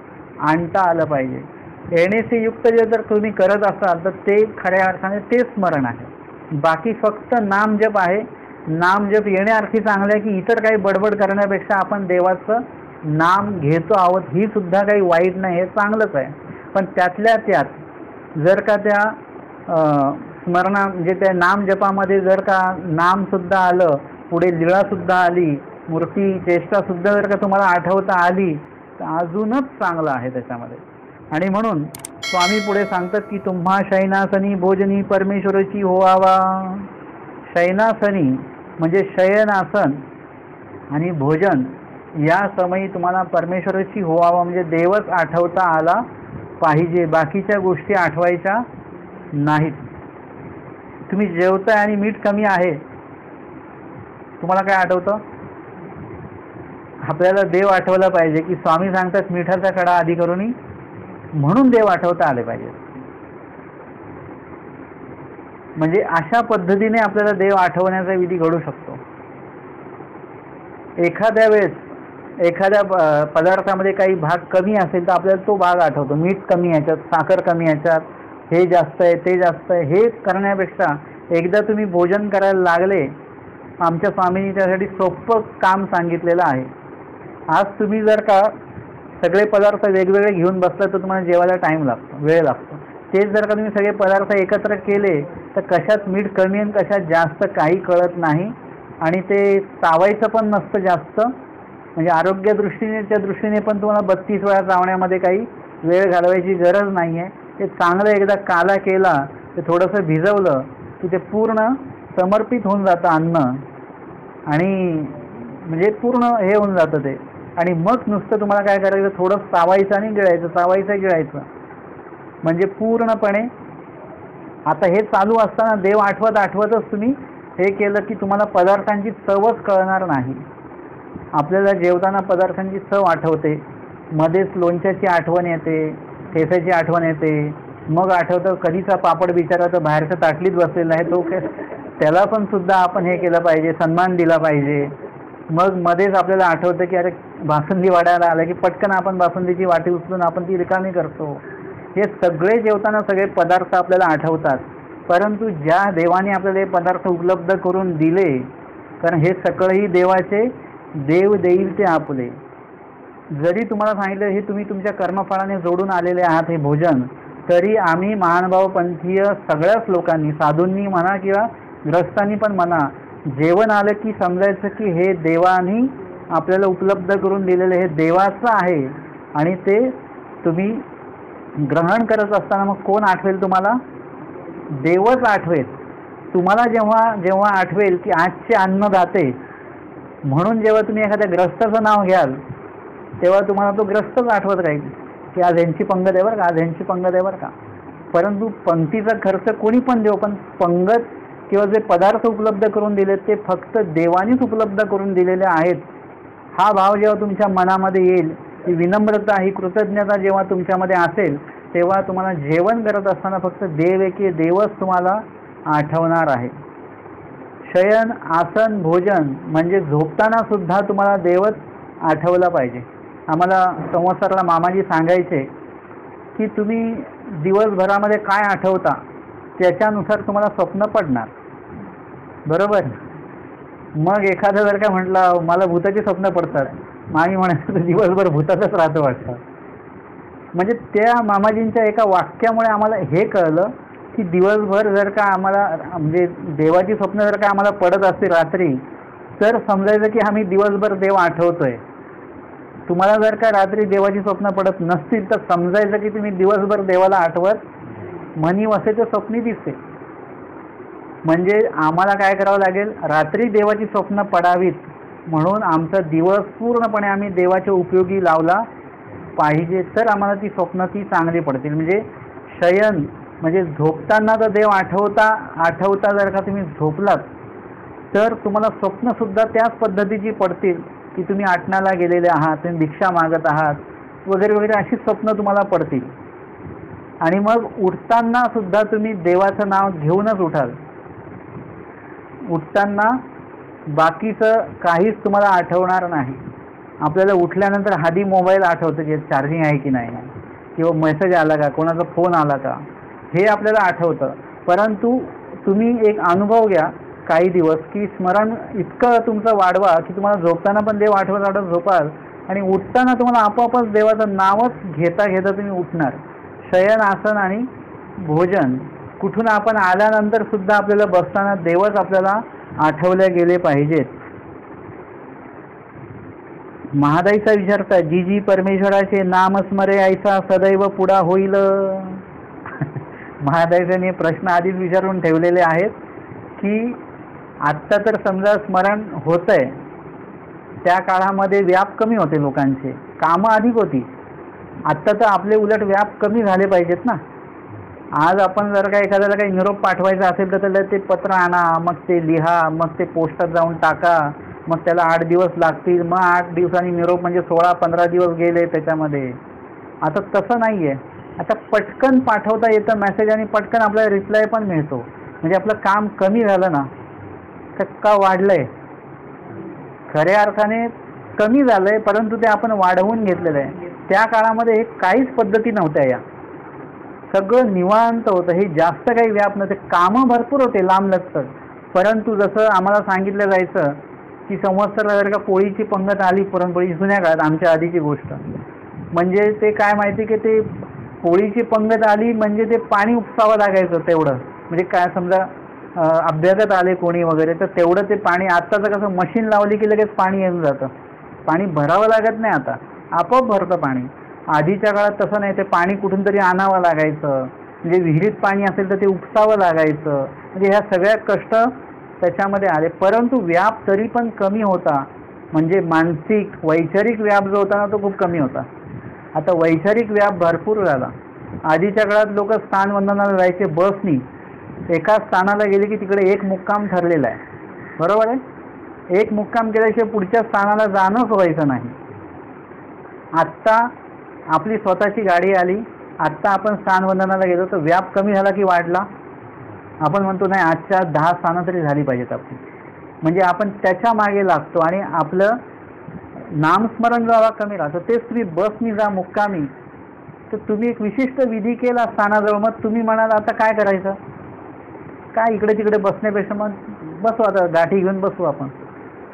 आणता आलं पाहिजे. येणेसे युक्त जे जर तुम्ही करत असाल तर ते खऱ्या अर्थाने ते स्मरण आहे. बाकी फक्त नामजप आहे. नामजप येण्याअर्थी चांगलं आहे की इतर काही बडबड करण्यापेक्षा आपण देवाचं नाम घेतो आहोत, ही सुद्धा काही वाईट नाही, हे चांगलंच आहे. पण त्यातल्या त्यात जर का त्या स्मरणा म्हणजे त्या नामजपामध्ये जर का नामसुद्धा आलं, पुढे लीळासुद्धा आली, मूर्ती चेष्टासुद्धा जर का तुम्हाला आठवता आली तर अजूनच चांगलं आहे त्याच्यामध्ये. आणि म्हणून स्वामी पुढे सांगतात की तुम्हा शयनासनी भोजनी परमेश्वराची होवावा. शयनासनी म्हणजे शयनासन आणि भोजन या समयी तुम्हाला परमेश्वराची होवावा म्हणजे देवच आठवता आला पाहिजे, बाकीच्या गोष्टी आठवायच्या नाहीत. तुम्ही जेवताय आणि मीठ कमी आहे, तुम्हाला काय आठवतं? आपल्याला देव आठवला पाहिजे की स्वामी सांगतात मिठाचा कडा आधी करून, म्हणून देव आठवता आले पाहिजे. म्हणजे अशा पद्धतीने आपल्याला देव आठवण्याचा विधी घडू शकतो. एखाद्या वेळेस एखाद्या पदार्थामध्ये काही भाग कमी असेल तर आपल्याला तो भाग आठवतो. मीठ कमी याच्यात, साखर कमी याच्यात, हे जास्त आहे ते जास्त आहे, हे करण्यापेक्षा एकदा तुम्ही भोजन करायला लागले, आमच्या स्वामींनी त्यासाठी सोपं काम सांगितलेलं आहे. आज तुम्ही जर का सगळे पदार्थ वेगवेगळे घेऊन बसला तर तुम्हाला जेवायला टाईम लागतो, वेळ लागतो. तेच जर का तुम्ही सगळे पदार्थ एकत्र केले तर कशात मीठ कमी आणि कशात जास्त काही कळत नाही, आणि ते चावायचं पण नसतं जास्त. म्हणजे आरोग्य दृष्टीने पण तुम्हाला 32 वेळा चावण्यामध्ये काही वेळ घालवायची गरज नाही आहे. ते चांगलं एकदा काला केला, ते थोडंसं भिजवलं की ते पूर्ण समर्पित होऊन जातं अन्न, आणि म्हणजे पूर्ण हे होऊन जातं ते. आणि मग नुसतं तुम्हाला काय करायचं, थोडं चावायचं आणि गिळायचं, चावायचं गिळायचं, म्हणजे पूर्णपणे. आता हे चालू असताना देव आठवतच तुम्ही हे केलं की तुम्हाला पदार्थांची चवच कळणार नाही. आपल्याला जेवताना पदार्थांची चव आठवते, मध्येच लोणच्याची आठवण येते, ठेचाची आठवण येते, मग आठवतं कधीचा पापड बिचारा तर बाहेरच्या ताटलीत बसलेला आहे, तो त्याला पण सुद्धा आपण हे केलं पाहिजे, सन्मान दिला पाहिजे. मग मध्येच आपल्याला आठवतं की अरे बासुंदी वाढायला आलं की पटकन आपण बासुंदीची वाटी उचलून आपण ती रिकामी करतो. हे सगळे जेवताना सगळे पदार्थ आपल्याला आठवतात. परंतु ज्या देवाने आपल्याला हे पदार्थ उपलब्ध करून दिले, कारण हे सगळंही देवाचे, देव देईल ते आपले. जरी तुम्हाला सांगितलं हे तुम्ही तुमच्या कर्मफळाने जोडून आलेले आहात हे भोजन, तरी आम्ही महानुभाव पंथीय सगळ्याच लोकांनी, साधूंनी म्हणा किंवा ग्रस्तांनी पण म्हणा, जेवण आलं की समजायचं की हे देवानी आपल्याला उपलब्ध करून दिलेलं हे देवाचं आहे, आणि ते तुम्ही ग्रहण करत असताना मग कोण आठवेल तुम्हाला? देवच आठवेल तुम्हाला. जेव्हा जेव्हा आठवेल की आजचे अन्नदाते म्हणून जेव्हा तुम्ही एखाद्या ग्रस्ताचं नाव घ्याल तेव्हा तुम्हाला तो ग्रस्तच आठवत राहील की आज ह्यांची पंगत आहे बरं का, आज ह्यांची पंगत आहे बरं का. परंतु पंक्तीचा खर्च कोणी पण देव, पण पंगत किंवा जे पदार्थ उपलब्ध करून दिले ते फक्त देवानीच उपलब्ध करून दिलेले आहेत. हा भाव जेव्हा तुमच्या मनामध्ये येईल, ही विनम्रता, ही कृतज्ञता जेव्हा तुमच्यामध्ये असेल, तेव्हा तुम्हाला जेवण करत असताना फक्त देव एके देवच तुम्हाला आठवणार आहे. शयन, आसन, भोजन म्हणजे झोपताना सुद्धा तुम्हाला देवच आठवला पाहिजे. आम्हाला संवत्सराला मामाजी सांगायचे की तुम्ही दिवसभरामध्ये काय आठवता त्याच्यानुसार तुम्हाला स्वप्न पडणार, बरोबर. मग एखादं जर का म्हटलं मला भूताची स्वप्न पडतात, मामी म्हणायचं दिवसभर भूतातच राहतं वाटतं. म्हणजे त्या मामाजींच्या एका वाक्यामुळे आम्हाला हे कळलं की दिवसभर जर का आम्हाला म्हणजे देवाची स्वप्न जर का आम्हाला पडत असते रात्री, तर समजायचं की आम्ही दिवसभर देव आठवतोय. तुम्हाला जर का रात्री देवाची स्वप्न पडत नसतील तर समजायचं की तुम्ही दिवसभर देवाला आठवत मनी वसे ते स्वप्नी दिसते. म्हणजे आम्हाला काय करावं लागेल, रात्री देवाची स्वप्न पडावीत म्हणून आमचा दिवस पूर्णपणे आम्ही देवाच्या उपयोगी लावला पाहिजे, तर आम्हाला ती स्वप्न ती चांगली पडतील. म्हणजे शयन म्हणजे झोपताना तर देव आठवता जर का तुम्ही झोपलात तर तुम्हाला स्वप्नसुद्धा त्याच पद्धतीची पडतील की तुम्ही आटण्याला गेलेले आहात, तुम्ही भिक्षा मागत आहात वगैरे वगैरे, अशी स्वप्न तुम्हाला पडतील. आणि मग उठताना सुद्धा तुम्ही देवाचं नाव घेऊनच उठाल. उठताना बाकीचं काहीच तुम्हाला आठवणार नाही. आपल्याला उठल्यानंतर आधी मोबाईल आठवतं की चार्जिंग आहे की नाही, किंवा मेसेज आला का, कोणाचा फोन आला का, हे आपल्याला आठवतं. परंतु तुम्ही एक अनुभव घ्या काही दिवस की स्मरण इतकं तुमचं वाढवा की तुम्हाला झोपताना पण देव आठवत झोपाल, आणि उठताना तुम्हाला आपोआपच देवाचं नावच घेता घेता तुम्ही उठणार. शयन, आसन आणि भोजन, कुठून आपण आल्यानंतर सुद्धा आपल्याला बसताना देवच आपल्याला आठवले गेले पाहिजेत. महादाईचा विचारता, जी जी परमेश्वराचे नाम स्मरे ऐसा सदैव पुढा होईल. महादाईने प्रश्न आधीच विचारून ठेवलेले आहेत की आत्ता तर समजा स्मरण होतंय, त्या काळामध्ये व्याप कमी होते, लोकांचे कामं अधिक होती. आत्ता तर आपले उलट व्याप कमी झाले पाहिजेत ना. आज आपण जर का एखाद्याला काही निरोप पाठवायचा असेल तर त्याला ते पत्र आणा, मग ते लिहा, मग ते पोस्टात जाऊन टाका, मग त्याला 8 दिवस लागतील, मग 8 दिवसांनी निरोप म्हणजे 16-15 दिवस गेले त्याच्यामध्ये. आता तसं नाही आहे. आता पटकन पाठवता येतं मेसेज आणि पटकन आपल्याला रिप्लाय पण मिळतो. म्हणजे आपलं काम कमी झालं ना का वाढलं आहे? खऱ्या अर्थाने कमी झालं आहे, परंतु ते आपण वाढवून घेतलेलं आहे. त्या काळामध्ये हे काहीच पद्धती नव्हत्या, या सगळं निवांत होतं. हे जास्त काही व्याप नव्हते, कामं भरपूर होते लांब लचक. परंतु जसं आम्हाला सांगितलं जायचं की संवत्सर जर का पोळीची पंगत आली, पुरणपोळी जुन्या काळात, आमच्या आधीची गोष्ट, म्हणजे ते काय माहिती की ते पोळीची पंगत आली म्हणजे ते पाणी उपसावं लागायचं तेवढं. म्हणजे काय समजा अभ्यागत आले कोणी वगैरे तर तेवढं ते पाणी. आत्ताचं कसं मशीन लावली की लगेच पाणी येऊन जातं, पाणी भरावं लागत नाही, आता आपोआप भरतं पाणी. आधीच्या काळात तसं नाही, ते पाणी कुठून तरी आणावं लागायचं. म्हणजे विहिरीत पाणी असेल तर ते उपसावं लागायचं. म्हणजे ह्या सगळ्या कष्ट त्याच्यामध्ये आले. परंतु व्याप तरी पण कमी होता. म्हणजे मानसिक वैचारिक व्याप जो होता ना तो खूप कमी होता. आता वैचारिक व्याप भरपूर झाला. आधीच्या काळात लोक स्थानवंदनाला जायचे बसनी. एका स्थानाला गेले की तिकडे एक मुक्काम ठरलेला आहे, बरोबर आहे. एक मुक्काम केल्याशिवाय पुढच्या स्थानाला जाणंच व्हायचं नाही. आत्ता आपली स्वतःची गाडी आली, आत्ता आपण स्थानवंदनाला गेलो तर व्याप कमी झाला की वाढला? आपण म्हणतो नाही, आजच्या 10 स्थानं तरी झाली पाहिजेत आपली. म्हणजे आपण त्याच्या मागे लागतो आणि आपलं नामस्मरण जेव्हा कमी राहतं. तेच तुम्ही बसनी जा मुक्कामी, तर तुम्ही एक विशिष्ट विधी केला स्थानाजवळ, मग तुम्ही म्हणाल आता काय करायचं, काय इकडे तिकडे बसण्यापेक्षा मग बसू, आता गाठी घेऊन बसू आपण.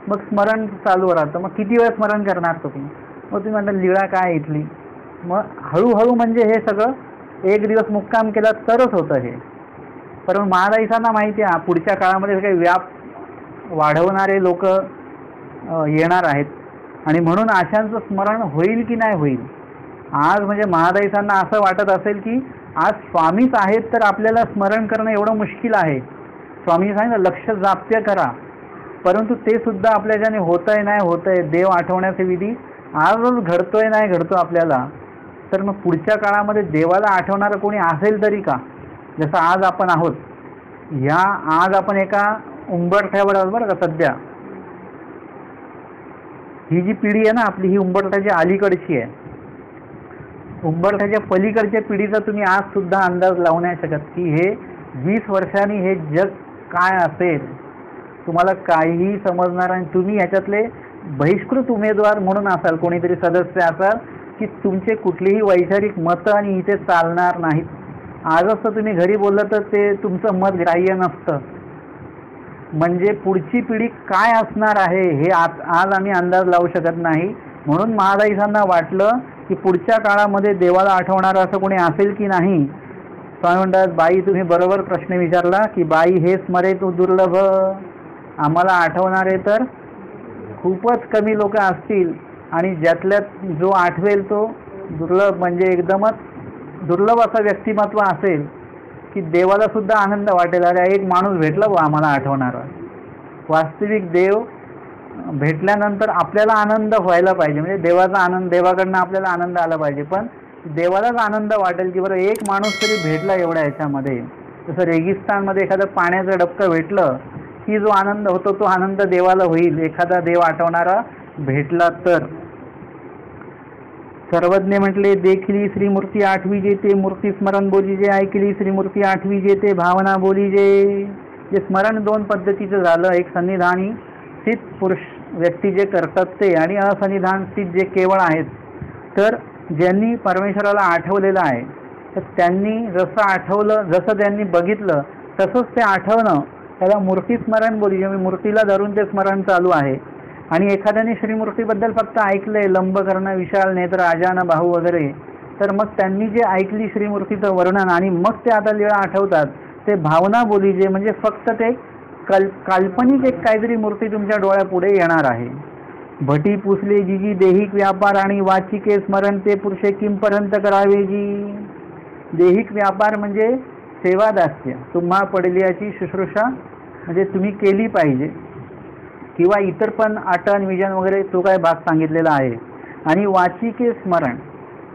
मग स्मरण चालू राहतं. मग किती वेळ स्मरण करणार तुम्ही? मग तुम्ही म्हणता लीळा काय इथली. मग हळूहळू म्हणजे हे सगळं एक दिवस मुक्काम केला तरच होतं हे. परंतु महादाईसांना माहिती आहे पुढच्या काळामध्ये काही व्याप वाढवणारे लोक येणार आहेत आणि म्हणून अशांचं स्मरण होईल की नाही होईल. आज म्हणजे महादाईसांना असं वाटत असेल की आज स्वामीच आहेत तर आपल्याला स्मरण करणं एवढं मुश्किल आहे. स्वामी सांगितलं लक्ष जाप्य करा, परंतु ते सुद्धा आपल्याच्याने होतंय नाही होतंय. देव आठवण्याचे विधी आजच घडतोय नाही घडतो आपल्याला. तर मग पुढच्या काळामध्ये देवाला आठवणारं कोणी असेल तरी का? जसं आज आपण आहोत, आज आपण एका उंबरठ्यावर आहोत बरं का. सध्या ही जी पिढी आहे ना आपली, ही उंबरठ्याच्या अलीकडची आहे. उंबरठ्याच्या पलीकडच्या पिढीचा तुम्ही आज सुद्धा अंदाज लावू नाही शकत की हे 20 वर्षांनी हे जग काय असेल. तुम्हाला काहीही समजणार आणि तुम्ही ह्याच्यातले बहिष्कृत उमेदवार म्हणून असाल, कोणीतरी सदस्य असाल की तुमचे कुठलीही वैचारिक मतं आणि इथे चालणार नाहीत. आजच तर तुम्ही घरी बोललं तर ते तुमचं मत ग्राह्य नसतं. म्हणजे पुढची पिढी काय असणार आहे हे आज आम्ही अंदाज लावू शकत नाही. म्हणून महादाईसांना वाटलं की पुढच्या काळामध्ये देवाला आठवणारं असं कोणी असेल की नाही. स्वामी म्हणतात बाई तुम्ही बरोबर प्रश्न विचारला की बाई हे स्मरे तू दुर्लभ. आम्हाला आठवणारे तर खूपच कमी लोक असतील आणि ज्यातल्यात जो आठवेल तो दुर्लभ, म्हणजे एकदमच दुर्लभ असं व्यक्तिमत्व असेल की देवाला सुद्धा आनंद वाटेल. अरे एक माणूस भेटला बा आम्हाला आठवणारा. वास्तविक देव भेटल्यानंतर आपल्याला आनंद व्हायला पाहिजे, म्हणजे देवाचा आनंद, देवाकडनं आपल्याला आनंद आला पाहिजे. पण देवालाच आनंद वाटेल की बरं एक माणूस तरी भेटला एवढ्या ह्याच्यामध्ये. जसं रेगिस्तानमध्ये एखादं पाण्याचं डबकं भेटलं की जो आनंद होतो तो आनंद देवाला होईल, एखादा देव आठवणारा भेटला तर. सर्वज्ञ म्हटले देखिली श्रीमूर्ती आठवी जेते, मूर्ती स्मरण बोली जे. ऐकली श्रीमूर्ती आठवी जेते, भावना बोली जे. जे स्मरण 2 पद्धतीचं झालं. एक सन्निधानी स्थित पुरुष व्यक्ती जे करतात ते, आणि असन्निधान स्थित जे केवळ आहेत. तर ज्यांनी परमेश्वराला आठवलेलं आहे तर त्यांनी जसं आठवलं, जसं त्यांनी बघितलं तसंच ते आठवणं, त्याला मूर्ती स्मरण बोली. म्हणजे मूर्तीला धरून ते स्मरण चालू आहे. आणि एखाद्याने श्रीमूर्तीबद्दल फक्त ऐकलंय, लंब करणं, विशाल नेत्र, आजान बाहू वगैरे, तर मग त्यांनी जे ऐकली श्रीमूर्तीचं वर्णन आणि मग ते आता लीळा आठवतात ते भावना बोली जे. म्हणजे फक्त ते काल्पनिक एक काहीतरी मूर्ती तुमच्या डोळ्यापुढे येणार आहे. भटी पुसले जी देहिक व्यापार आणि वाचिके स्मरण ते पुरुषे किंपर्यंत करावे जी. देहिक व्यापार म्हणजे सेवादास्य, तुम्हा पडल्याची शुश्रूषा म्हणजे तुम्ही केली पाहिजे, किंवा इतर पण आटन विजन वगैरे तो काय भाग सांगितलेला आहे. आणि वाचिके स्मरण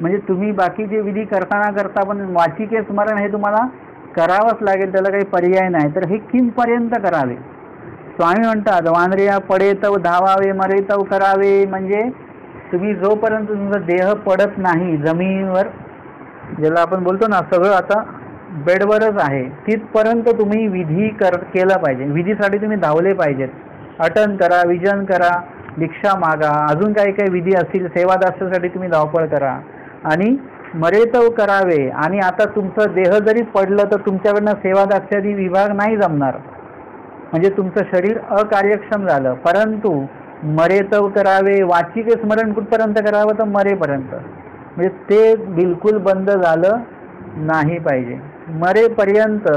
म्हणजे तुम्ही बाकीचे विधी करता पण वाचिके स्मरण हे तुम्हाला करावंच लागेल, त्याला काही पर्याय नाही. तर हे किंपर्यंत करावे. स्वामी म्हणतात वानरिया पडे तव धावावे मरे तव करावे, म्हणजे तुम्ही जोपर्यंत तुमचा देह पडत नाही जमिनीवर, ज्याला आपण बोलतो ना सगळं आता बेडवरच आहे, तिथपर्यंत तुम्ही विधी केला पाहिजे. विधीसाठी तुम्ही धावले पाहिजेत. अटन करा, विजन करा, दीक्षा मागा, अजून काही काही विधी असतील सेवादासासाठी तुम्ही धावपळ करा आणि मरेतव करावे. आणि आता तुमचं देह जरी पडलं तर तुमच्याकडनं सेवादास्यादी विभाग नाही जमणार, म्हणजे तुमचं शरीर अकार्यक्षम झालं. परंतु मरेतव करावे, वाचिके स्मरण कुठपर्यंत करावं तर मरेपर्यंत, म्हणजे ते बिलकुल बंद झालं नाही पाहिजे. मरेपर्यंत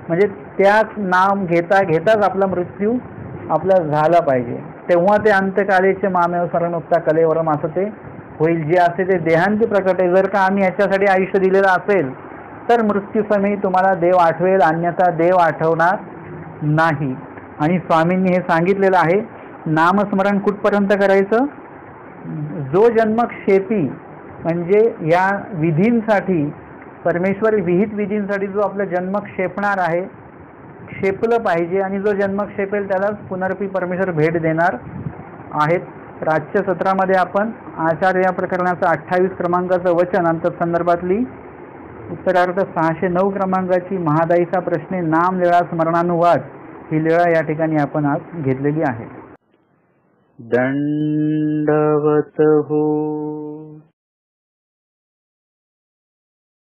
म्हणजे त्याच नाम घेता घेताच आपला मृत्यू आपला झाला पाहिजे, तेव्हा ते अंत्यकालेचे मामेव शरणोक्ता कलेवरम असं ते होईल. जे असे ते देहांती प्रकट आहे. जर का आम्ही याच्यासाठी आयुष्य दिलेलं असेल तर मृत्यूसमयी तुम्हाला देव आठवेल, अन्यथा देव आठवणार नाही. आणि स्वामींनी हे सांगितलेलं आहे. नामस्मरण कुठपर्यंत करायचं, जो जन्मक्षेपी म्हणजे या विधींसाठी, परमेश्वर विहित विधींसाठी जो आपला जन्म क्षेपणार आहे, क्षेपलं पाहिजे. आणि जो जन्म क्षेपेल त्याला पुनर्पी परमेश्वर भेट देणार आहेत. तर आजच्या सत्रामध्ये आपण आचार्य या प्रकरणाचं 28 क्रमांकाचं वचन अंतसंदर्भातली उत्तरार्थ 609 क्रमांकाची महादाईचा प्रश्ने नाम लीळा स्मरणानुवाद ही लीळा या ठिकाणी आपण आज घेतलेली आहे. दंडवत हो.